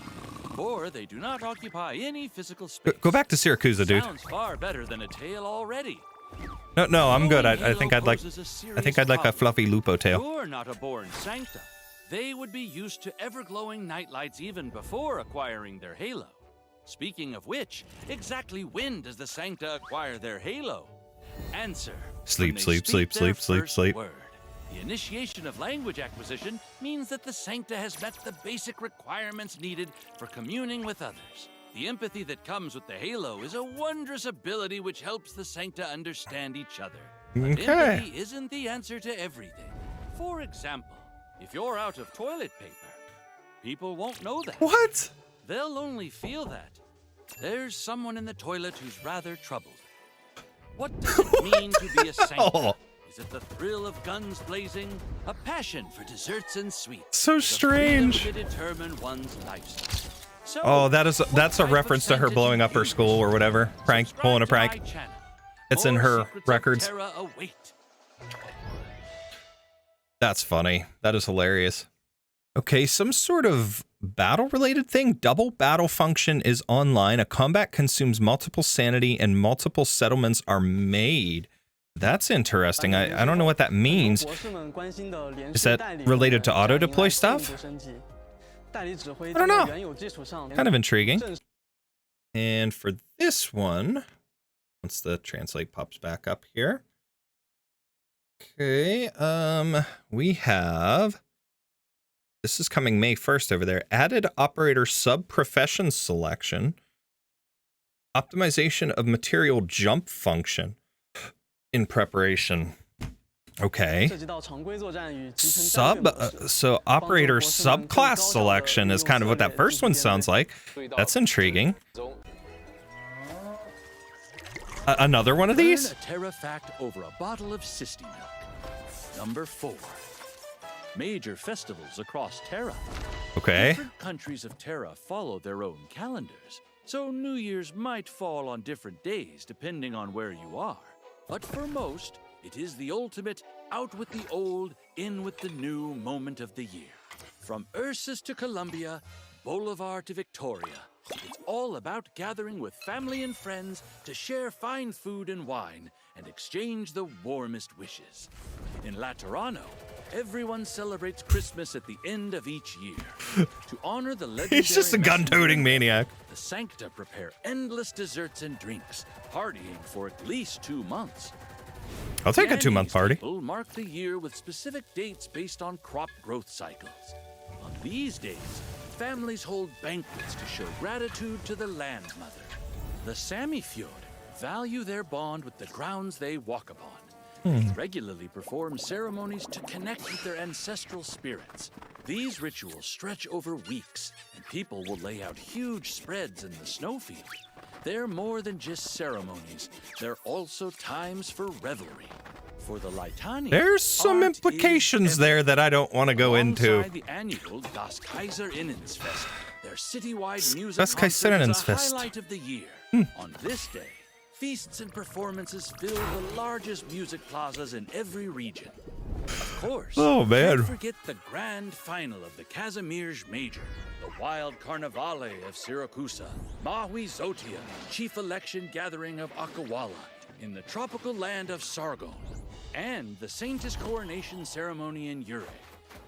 Or they do not occupy any physical space. Go back to Syracusa, dude. Sounds far better than a tail already. No, I'm good. I think I'd like a fluffy Lupo tail. You're not a born Sankta. They would be used to ever-glowing nightlights even before acquiring their halo. Speaking of which, exactly when does the Sankta acquire their halo? Answer. Sleep, sleep, sleep, sleep, sleep, sleep. Word. The initiation of language acquisition means that the Sankta has met the basic requirements needed for communing with others. The empathy that comes with the halo is a wondrous ability which helps the Sankta understand each other. But empathy isn't the answer to everything. For example, if you're out of toilet paper, people won't know that. What? They'll only feel that there's someone in the toilet who's rather troubled. What does it mean to be a Sankta? Is it the thrill of guns blazing? A passion for desserts and sweets? So strange. To determine one's lifestyle. So, oh, that's a reference to her blowing up her school or whatever. Pulling a prank. It's in her records. That's funny. That is hilarious. Okay, some sort of battle-related thing. Double battle function is online. A combat consumes multiple sanity and multiple settlements are made. That's interesting. I don't know what that means. Is that related to auto-deploy stuff? I don't know. Kind of intriguing. And for this one, once the translate pops back up here. Okay, we have... This is coming May 1st over there. Added operator sub-profession selection. Optimization of material jump function in preparation. Okay. So operator subclass selection is kind of what that first one sounds like. That's intriguing. Another one of these? Learn a Terra fact over a bottle of System milk. Number 4. Major festivals across Terra. Okay. Different countries of Terra follow their own calendars, so New Year's might fall on different days depending on where you are. But for most, it is the ultimate out with the old, in with the new moment of the year. From Ursus to Columbia, Bolivar to Victoria, it's all about gathering with family and friends to share fine food and wine and exchange the warmest wishes. In Laterano, everyone celebrates Christmas at the end of each year. To honor the legendary He's just a gun-toting maniac. The Sankta prepare endless desserts and drinks, partying for at least 2 months. I'll take a 2-month party. People mark the year with specific dates based on crop growth cycles. On these days, families hold banquets to show gratitude to the land mother. The Samifjord value their bond with the grounds they walk upon. They regularly perform ceremonies to connect with their ancestral spirits. These rituals stretch over weeks, and people will lay out huge spreads in the snowfield. They're more than just ceremonies. They're also times for revelry. For the Litani, there's some implications there that I don't want to go into. The annual Das Kaiserinnensfest, their citywide music Das concert is a Kaiserinnensfest. highlight of the year. On this day, feasts and performances fill the largest music plazas in every region. Of course, oh man, don't forget the grand final of the Casimir's Major, the wild Carnivale of Syracusa, Mahui Zotia, chief election gathering of Akawala, in the tropical land of Sargon, and the Saintess coronation ceremony in Ure.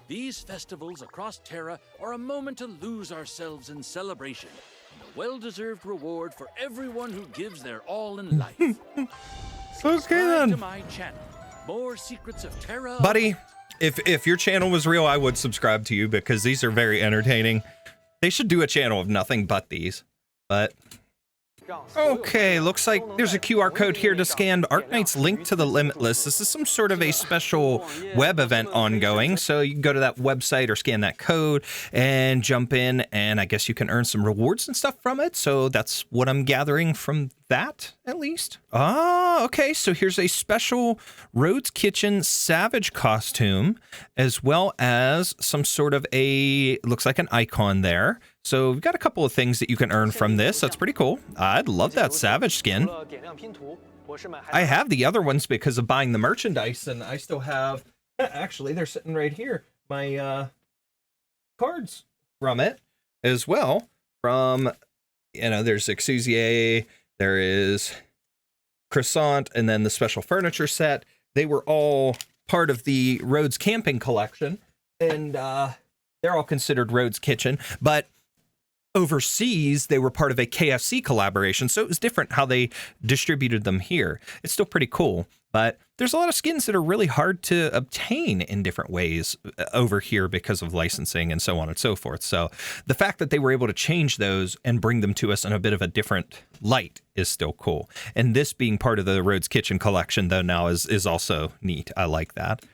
These festivals across Terra are a moment to lose ourselves in celebration, and a well-deserved reward for everyone who gives their all in life. Okay then. To my channel. More secrets of Terra. Buddy, if your channel was real, I would subscribe to you because these are very entertaining. They should do a channel of nothing but these. But Okay, looks like there's a QR code here to scan Arknights link to the Limitless. This is some sort of a special web event ongoing, so you can go to that website or scan that code and jump in, and I guess you can earn some rewards and stuff from it, so that's what I'm gathering from that, at least. Ah, okay, so here's a special Rhodes Kitchen Savage costume, as well as some sort of a, looks like an icon there. So we've got a couple of things that you can earn from this. That's pretty cool. I'd love that Savage skin. I have the other ones because of buying the merchandise, and I still have, actually, they're sitting right here, my cards from it as well. From, you know, there's EXUSIAI, there is Croissant, and then the special furniture set. They were all part of the Rhodes camping collection, and they're all considered Rhodes Kitchen, but overseas, they were part of a KFC collaboration, so it was different how they distributed them here. It's still pretty cool, but there's a lot of skins that are really hard to obtain in different ways over here because of licensing and so on and so forth. So the fact that they were able to change those and bring them to us in a bit of a different light is still cool. And this being part of the Rhodes Kitchen collection, though, now is also neat. I like that.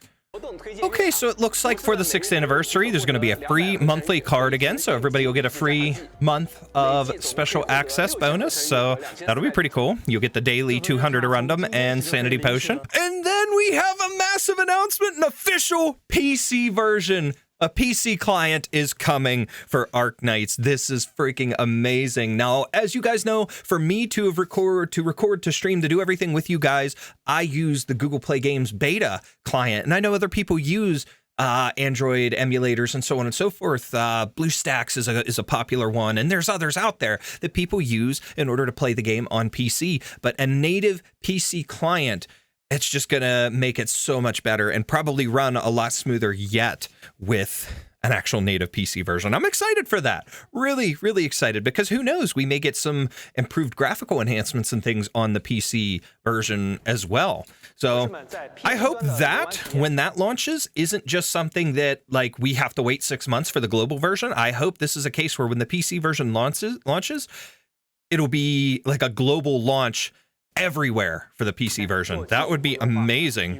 Okay, so it looks like for the 6th anniversary, there's going to be a free monthly card again, so everybody will get a free month of special access bonus, so that'll be pretty cool. You'll get the daily 200 Arundum and Sanity Potion. And then we have a massive announcement, an official PC version. A PC client is coming for Arknights. This is freaking amazing. Now, as you guys know, for me to record, to stream, to do everything with you guys, I use the Google Play Games beta client. And I know other people use Android emulators and so on and so forth. BlueStacks is a popular one, and there's others out there that people use in order to play the game on PC. But a native PC client, it's just going to make it so much better and probably run a lot smoother yet with an actual native PC version. I'm excited for that. Really, really excited, because who knows, we may get some improved graphical enhancements and things on the PC version as well. So I hope that when that launches isn't just something that like we have to wait 6 months for the global version. I hope this is a case where when the PC version launches, it'll be like a global launch everywhere for the PC version. That would be amazing.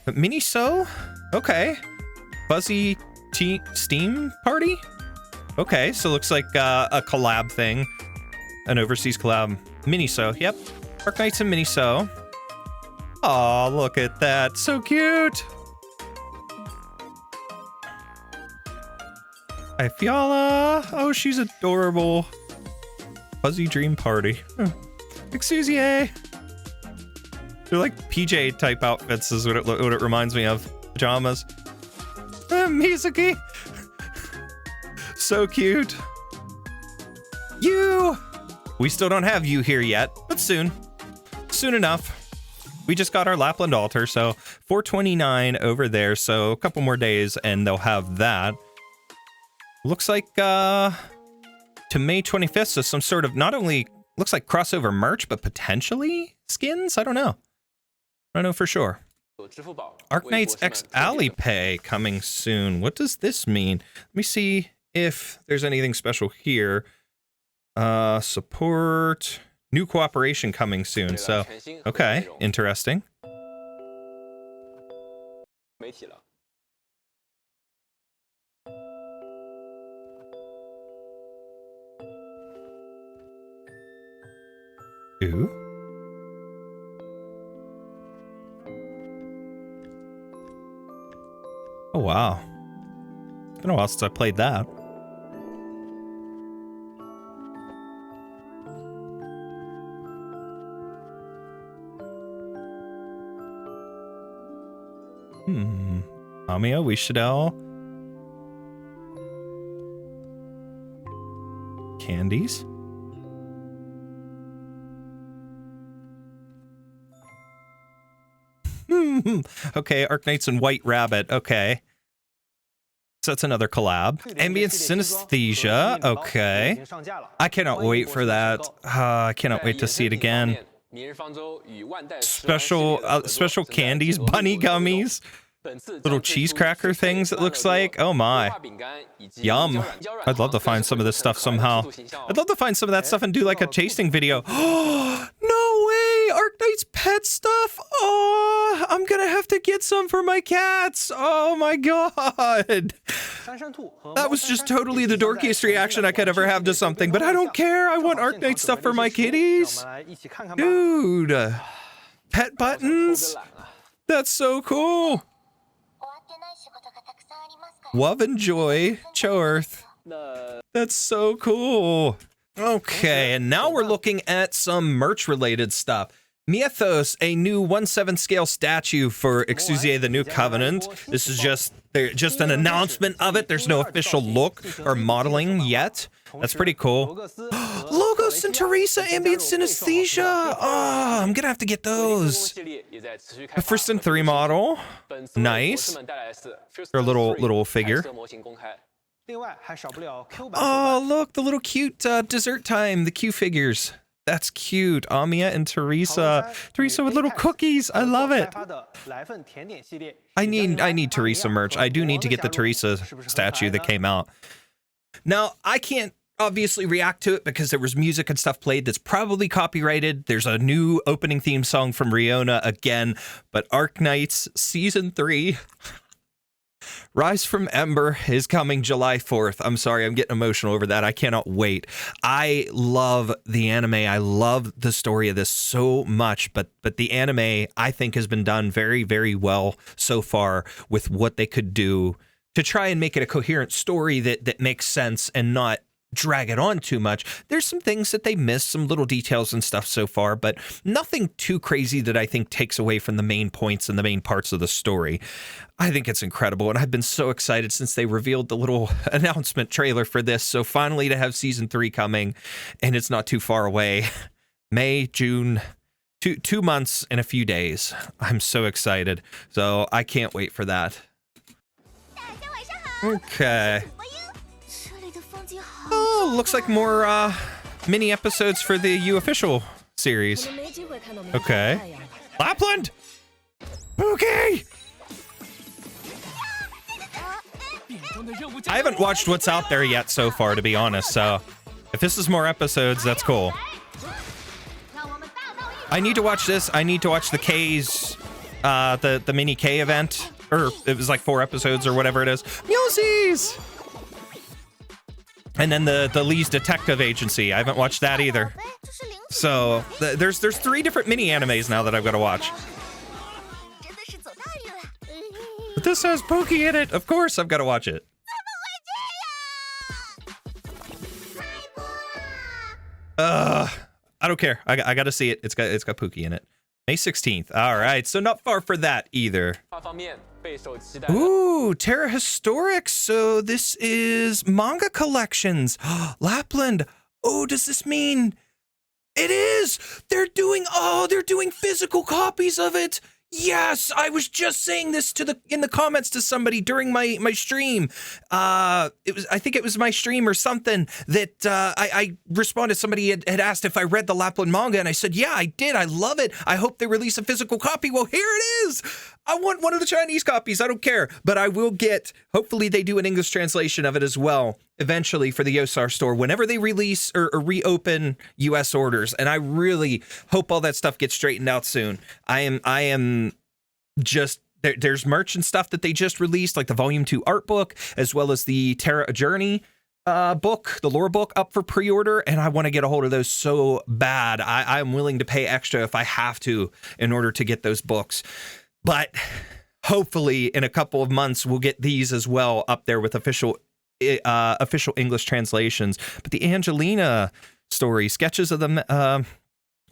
Miniso? Okay. Fuzzy Steam Party? Okay, so looks like a collab thing. An overseas collab. Miniso, yep. Arknights and Miniso. Aw, look at that. So cute! Hi, Fiala. Oh, she's adorable. Fuzzy Dream Party. EXUSIAI. They're like PJ type outfits is what it reminds me of. Pajamas. Mizuki. So cute. You. We still don't have you here yet, but soon. Soon enough. We just got our Lappland altar, so 429 over there, so a couple more days and they'll have that. Looks like to May 25th, so some sort of not only looks like crossover merch, but potentially skins? I don't know. I don't know for sure. Arknights X Alipay coming soon. What does this mean? Let me see if there's anything special here. Support. New cooperation coming soon. So, okay. Interesting. Ooh. Oh, wow. It's been a while since I played that. Amio, Wis'Adel. Candies. Okay, Arknights and White Rabbit. Okay. So that's another collab. Ambience Synesthesia. Okay. I cannot wait for that. I cannot wait to see it again. Special candies, bunny gummies. Little cheese cracker things, it looks like. Oh my. Yum. I'd love to find some of this stuff somehow. I'd love to find some of that stuff and do like a tasting video. Oh, no way! Arknights pet stuff? Oh, I'm gonna have to get some for my cats. Oh my god. That was just totally the dorkiest reaction I could ever have to something, but I don't care. I want Arknight stuff for my kitties. Dude. Pet buttons? That's so cool. Love and Joy, Choearth. That's so cool. Okay, and now we're looking at some merch-related stuff. Mythos, a new 1/7 scale statue for EXUSIAI the New Covenant. This is just an announcement of it. There's no official look or modeling yet. That's pretty cool. Logos and Teresa, Ambience, Synesthesia. Oh, I'm gonna have to get those. A first and 3 model. Nice. Or a little figure. Oh, look, the little cute dessert time, the Q figures. That's cute. Amia and Teresa. Teresa with little cookies. I love it. I need Teresa merch. I do need to get the Teresa statue that came out. Now, I can't obviously react to it because there was music and stuff played that's probably copyrighted. There's a new opening theme song from Riona again, but Arknights Season 3 Rise from Ember is coming July 4th. I'm sorry, I'm getting emotional over that. I cannot wait. I love the anime. I love the story of this so much, but the anime, I think, has been done very, very well so far with what they could do to try and make it a coherent story that makes sense and not drag it on too much. There's some things that they missed, some little details and stuff so far, but nothing too crazy that I think takes away from the main points and the main parts of the story. I think it's incredible, and I've been so excited since they revealed the little announcement trailer for this. So finally to have Season 3 coming, and it's not too far away. May, June, 2 months and a few days. I'm so excited. So I can't wait for that. Okay. Oh, looks like more mini episodes for the U official series. Okay. Lappland! Okay! I haven't watched what's out there yet so far, to be honest, so if this is more episodes, that's cool. I need to watch this. I need to watch the K's, the mini K event, or it was like 4 episodes or whatever it is. Mulesies! And then the Lee's Detective Agency. I haven't watched that either. So there's 3 different mini animes now that I've got to watch. But this has Pokey in it. Of course I've got to watch it. I don't care. I got to see it. It's got Pookie in it. May 16th. All right. So not far for that either. Ooh, Terra Historics. So this is manga collections. Lappland. Oh, does this mean it is? They're doing physical copies of it. Yes, I was just saying this in the comments to somebody during my stream. I think it was my stream or something that I responded. Somebody had asked if I read the Lappland manga, and I said, yeah, I did. I love it. I hope they release a physical copy. Well, here it is. I want one of the Chinese copies. I don't care, but I will get. Hopefully, they do an English translation of it as well eventually for the Yosar store whenever they release or reopen US orders. And I really hope all that stuff gets straightened out soon. I am just there's merch and stuff that they just released, like the Volume 2 art book, as well as the Terra Journey book, the lore book, up for pre-order, and I want to get a hold of those so bad. I'm willing to pay extra if I have to in order to get those books. But hopefully in a couple of months we'll get these as well up there with official English translations. But the Angelina story, sketches of the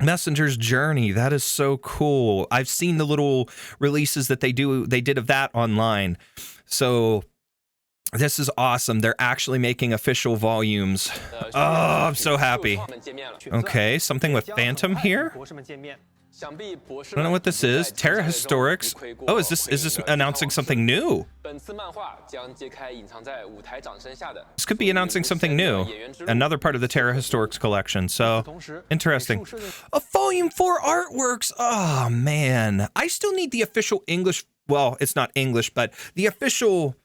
Messenger's Journey, that is so cool. I've seen the little releases that they did of that online. So this is awesome. They're actually making official volumes. Oh, I'm so happy. Okay, something with Phantom here. I don't know what this is. Terra Historics. Oh, is this announcing something new? This could be announcing something new. Another part of the Terra Historics collection. So interesting. A Volume 4 artworks. Oh man, I still need the official English well, it's not English, but the official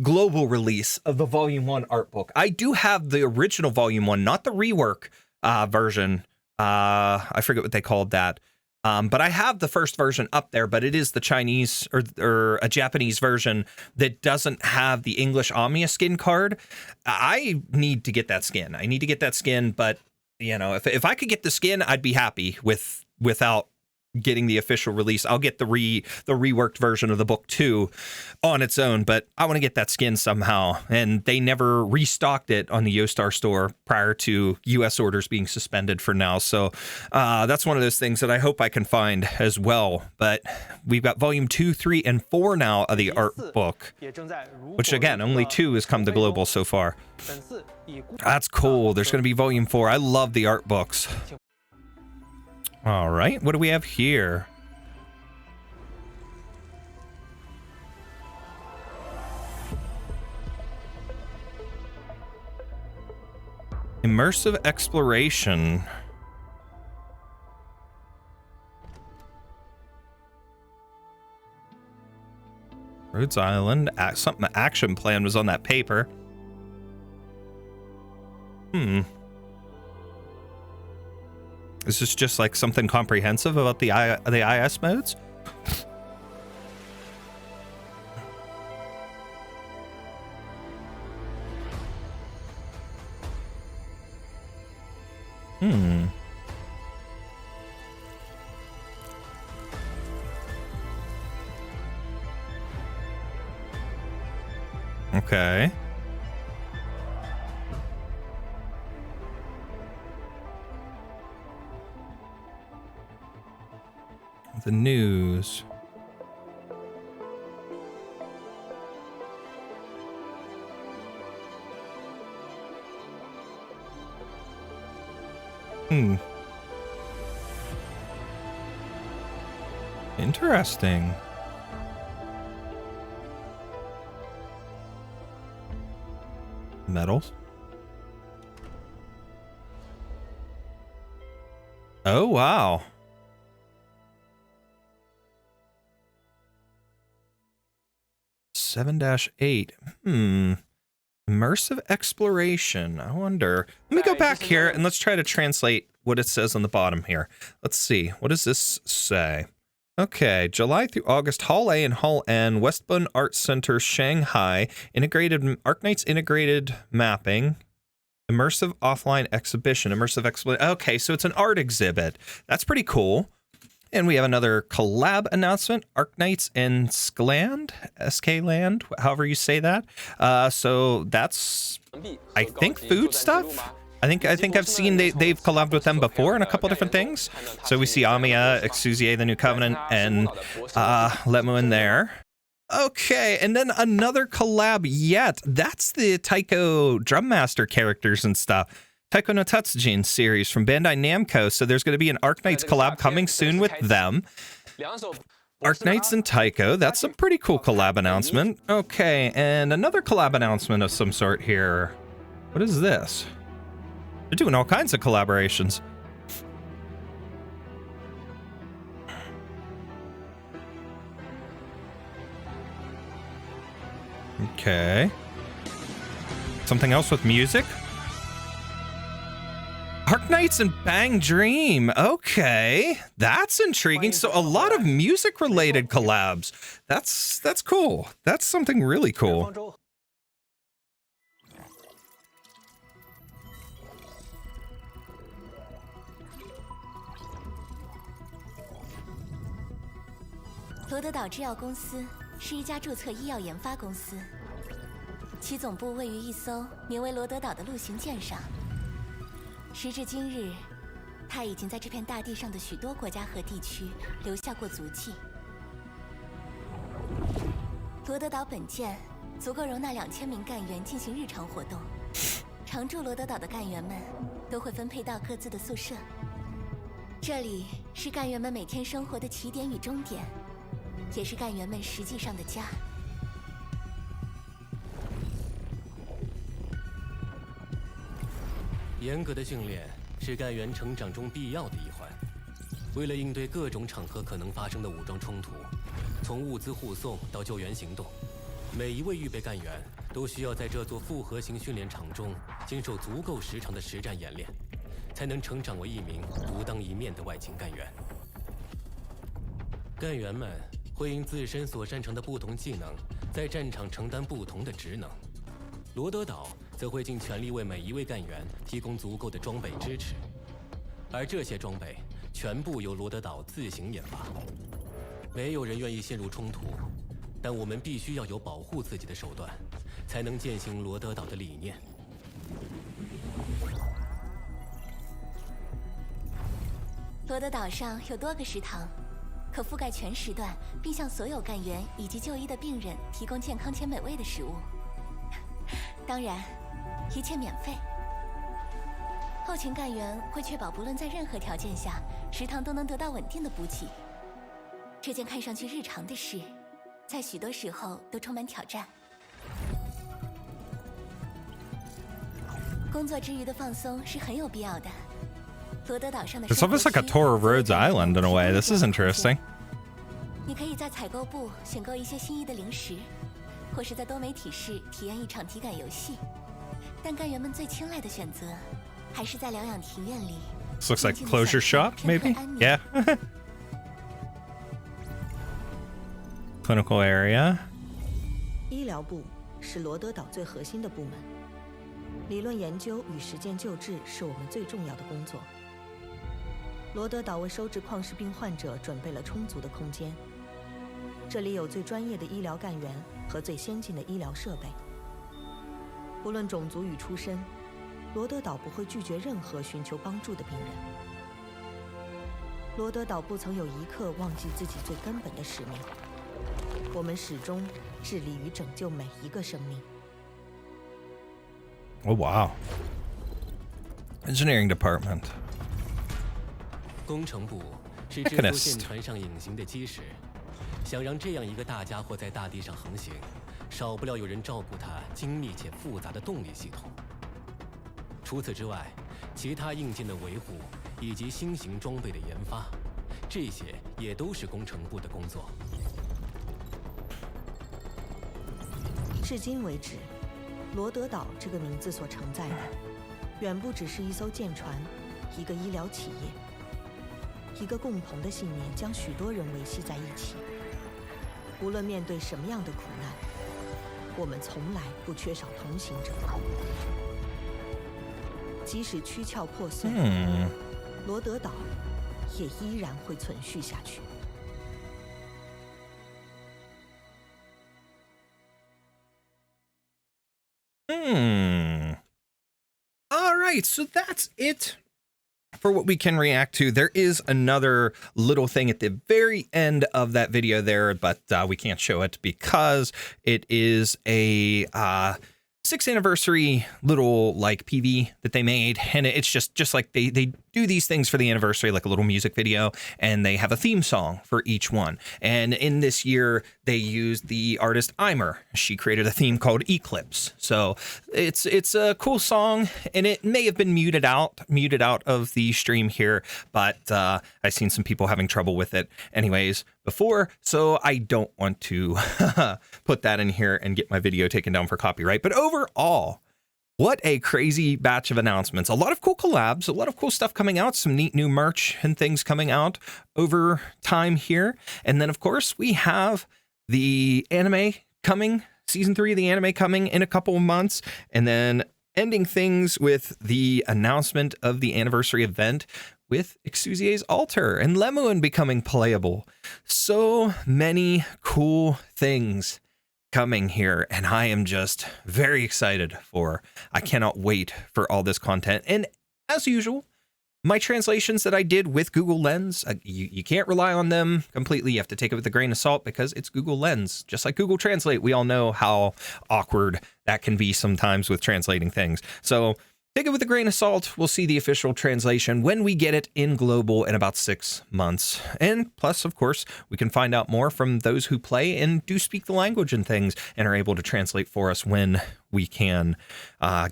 global release of the Volume 1 art book. I do have the original Volume 1, not the rework version. I forget what they called that. But I have the first version up there, but it is the Chinese or a Japanese version that doesn't have the English Omnia skin card. I need to get that skin. I need to get that skin, but you know, if I could get the skin, I'd be happy without getting the official release. I'll get the reworked version of the book too on its own, but I want to get that skin somehow. And they never restocked it on the Yostar store prior to US orders being suspended for now. So that's one of those things that I hope I can find as well. But we've got volume 2, 3, and 4 now of the art book, which again, only 2 has come to global so far. That's cool. There's going to be volume 4. I love the art books. All right, what do we have here? Immersive exploration. Rhodes Island. Something action plan was on that paper. Is this just like something comprehensive about the IS modes? Okay. The news. Interesting. Medals. Oh, wow. (7-8). Immersive exploration. I wonder. Let me go back here and let's try to translate what it says on the bottom here. Let's see. What does this say? Okay, July through August, Hall A and Hall N, Westbund Art Center, Shanghai, integrated Arknights integrated mapping, immersive offline exhibition, immersive exploration. Okay, so it's an art exhibit. That's pretty cool. And we have another collab announcement, Arknights and Skland, Skland, however you say that. So that's, I think, food stuff. I think I've seen they've collabed with them before in a couple different things. So we see Amiya, EXUSIAI, the New Covenant, and Lemuen there. Okay, and then another collab yet. That's the Taiko Drum Master characters and stuff. Taiko no Tatsujin series from Bandai Namco. So there's going to be an Arknights collab coming soon with them. Arknights and Taiko. That's a pretty cool collab announcement. Okay, and another collab announcement of some sort here. What is this? They're doing all kinds of collaborations. Okay. Something else with music? Arknights and Bang Dream. Okay, that's intriguing. So a lot of music-related collabs. That's cool. That's something really cool.罗德岛制药公司是一家注册医药研发公司，其总部位于一艘名为罗德岛的陆行舰上。时至今日，它已经在这片大地上的许多国家和地区留下过足迹。罗德岛本舰足够容纳2000名干员进行日常活动，常驻罗德岛的干员们都会分配到各自的宿舍。这里是干员们每天生活的起点与终点。也是干员们实际上的家。严格的训练是干员成长中必要的一环。为了应对各种场合可能发生的武装冲突，从物资护送到救援行动，每一位预备干员都需要在这座复合型训练场中经受足够时长的实战演练，才能成长为一名独当一面的外勤干员。干员们会因自身所擅长的不同技能，在战场承担不同的职能。罗德岛则会尽全力为每一位干员提供足够的装备支持，而这些装备全部由罗德岛自行研发。没有人愿意陷入冲突，但我们必须要有保护自己的手段，才能践行罗德岛的理念。罗德岛上有多个食堂，可覆盖全时段，并向所有干员以及就医的病人提供健康且美味的食物。当然，一切免费。后勤干员会确保不论在任何条件下，食堂都能得到稳定的补给。这件看上去日常的事，在许多时候都充满挑战。工作之余的放松是很有必要的。罗德岛上的 It's almost like a tour of Rhodes Island in a way. This is interesting. 你可以在采购部选购一些心仪的零食，或是在多媒体室体验一场体感游戏。但干员们最青睐的选择，还是在疗养庭院里。This looks like closure shop, maybe? Yeah. Clinical area. 医疗部是罗德岛最核心的部门，理论研究与实践救治是我们最重要的工作。罗德岛为收治旷世病患者准备了充足的空间，这里有最专业的医疗干员和最先进的医疗设备。不论种族与出身，罗德岛不会拒绝任何寻求帮助的病人。罗德岛不曾有一刻忘记自己最根本的使命，我们始终致力于拯救每一个生命。 Oh, wow. Engineering department. 工程部是制作舰船上隐形的基石，想让这样一个大家伙在大地上航行，少不了有人照顾它精密且复杂的动力系统。除此之外，其他硬件的维护以及新型装备的研发，这些也都是工程部的工作。至今为止，罗德岛这个名字所承载的，远不只是一艘舰船，一个医疗企业。 一个共同的信念将许多人维系在一起。无论面对什么样的苦难，我们从来不缺少同行者。即使躯壳破碎，罗德岛也依然会存续下去。All right, so that's it. For what we can react to. There is another little thing at the very end of that video there, but we can't show it because it is a 6th anniversary little like PV that they made, and it's just like they do these things for the anniversary, like a little music video, and they have a theme song for each one. And in this year, they used the artist Eimer. She created a theme called Eclipse. So it's a cool song, and it may have been muted out of the stream here, but I've seen some people having trouble with it anyways before, so I don't want to put that in here and get my video taken down for copyright. But overall, what a crazy batch of announcements. A lot of cool collabs, a lot of cool stuff coming out, some neat new merch and things coming out over time here. And then, of course, we have the anime coming, season 3 of the anime coming in a couple of months. And then ending things with the announcement of the anniversary event with EXUSIAI's Alter and Lemuen becoming playable. So many cool things coming here, and I am just very excited for. I cannot wait for all this content. And as usual, my translations that I did with Google Lens, you can't rely on them completely. You have to take it with a grain of salt because it's Google Lens. Just like Google Translate, we all know how awkward that can be sometimes with translating things. So take it with a grain of salt. We'll see the official translation when we get it in global in about 6 months. And plus, of course, we can find out more from those who play and do speak the language and things and are able to translate for us when we can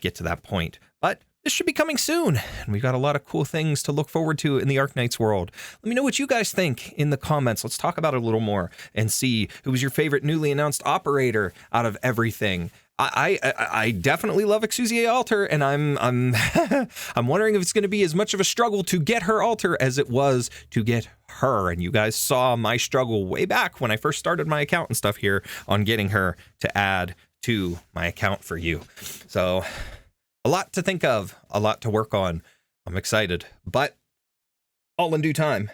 get to that point. But this should be coming soon. And we've got a lot of cool things to look forward to in the Arknights world. Let me know what you guys think in the comments. Let's talk about it a little more and see who was your favorite newly announced operator out of everything. I definitely love EXUSIAI Alter, and I'm I'm wondering if it's going to be as much of a struggle to get her alter as it was to get her. And you guys saw my struggle way back when I first started my account and stuff here on getting her to add to my account for you. So a lot to think of, a lot to work on. I'm excited, but all in due time.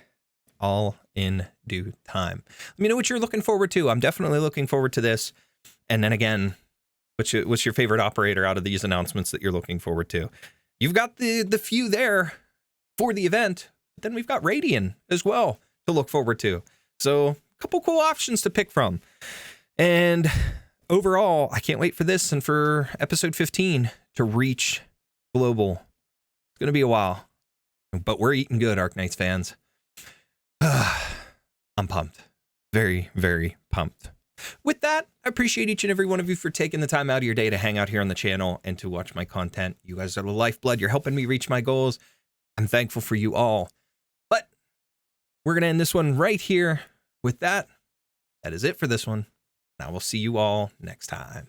All in due time. Let me know what you're looking forward to. I'm definitely looking forward to this. And then again, what's your favorite operator out of these announcements that you're looking forward to? You've got the few there for the event, but then we've got Radian as well to look forward to. So a couple cool options to pick from. And overall, I can't wait for this and for episode 15 to reach global. It's going to be a while, but we're eating good, Arknights fans. I'm pumped. Very, very pumped. With that, I appreciate each and every one of you for taking the time out of your day to hang out here on the channel and to watch my content. You guys are the lifeblood. You're helping me reach my goals. I'm thankful for you all. But we're going to end this one right here. With that, that is it for this one. I will see you all next time.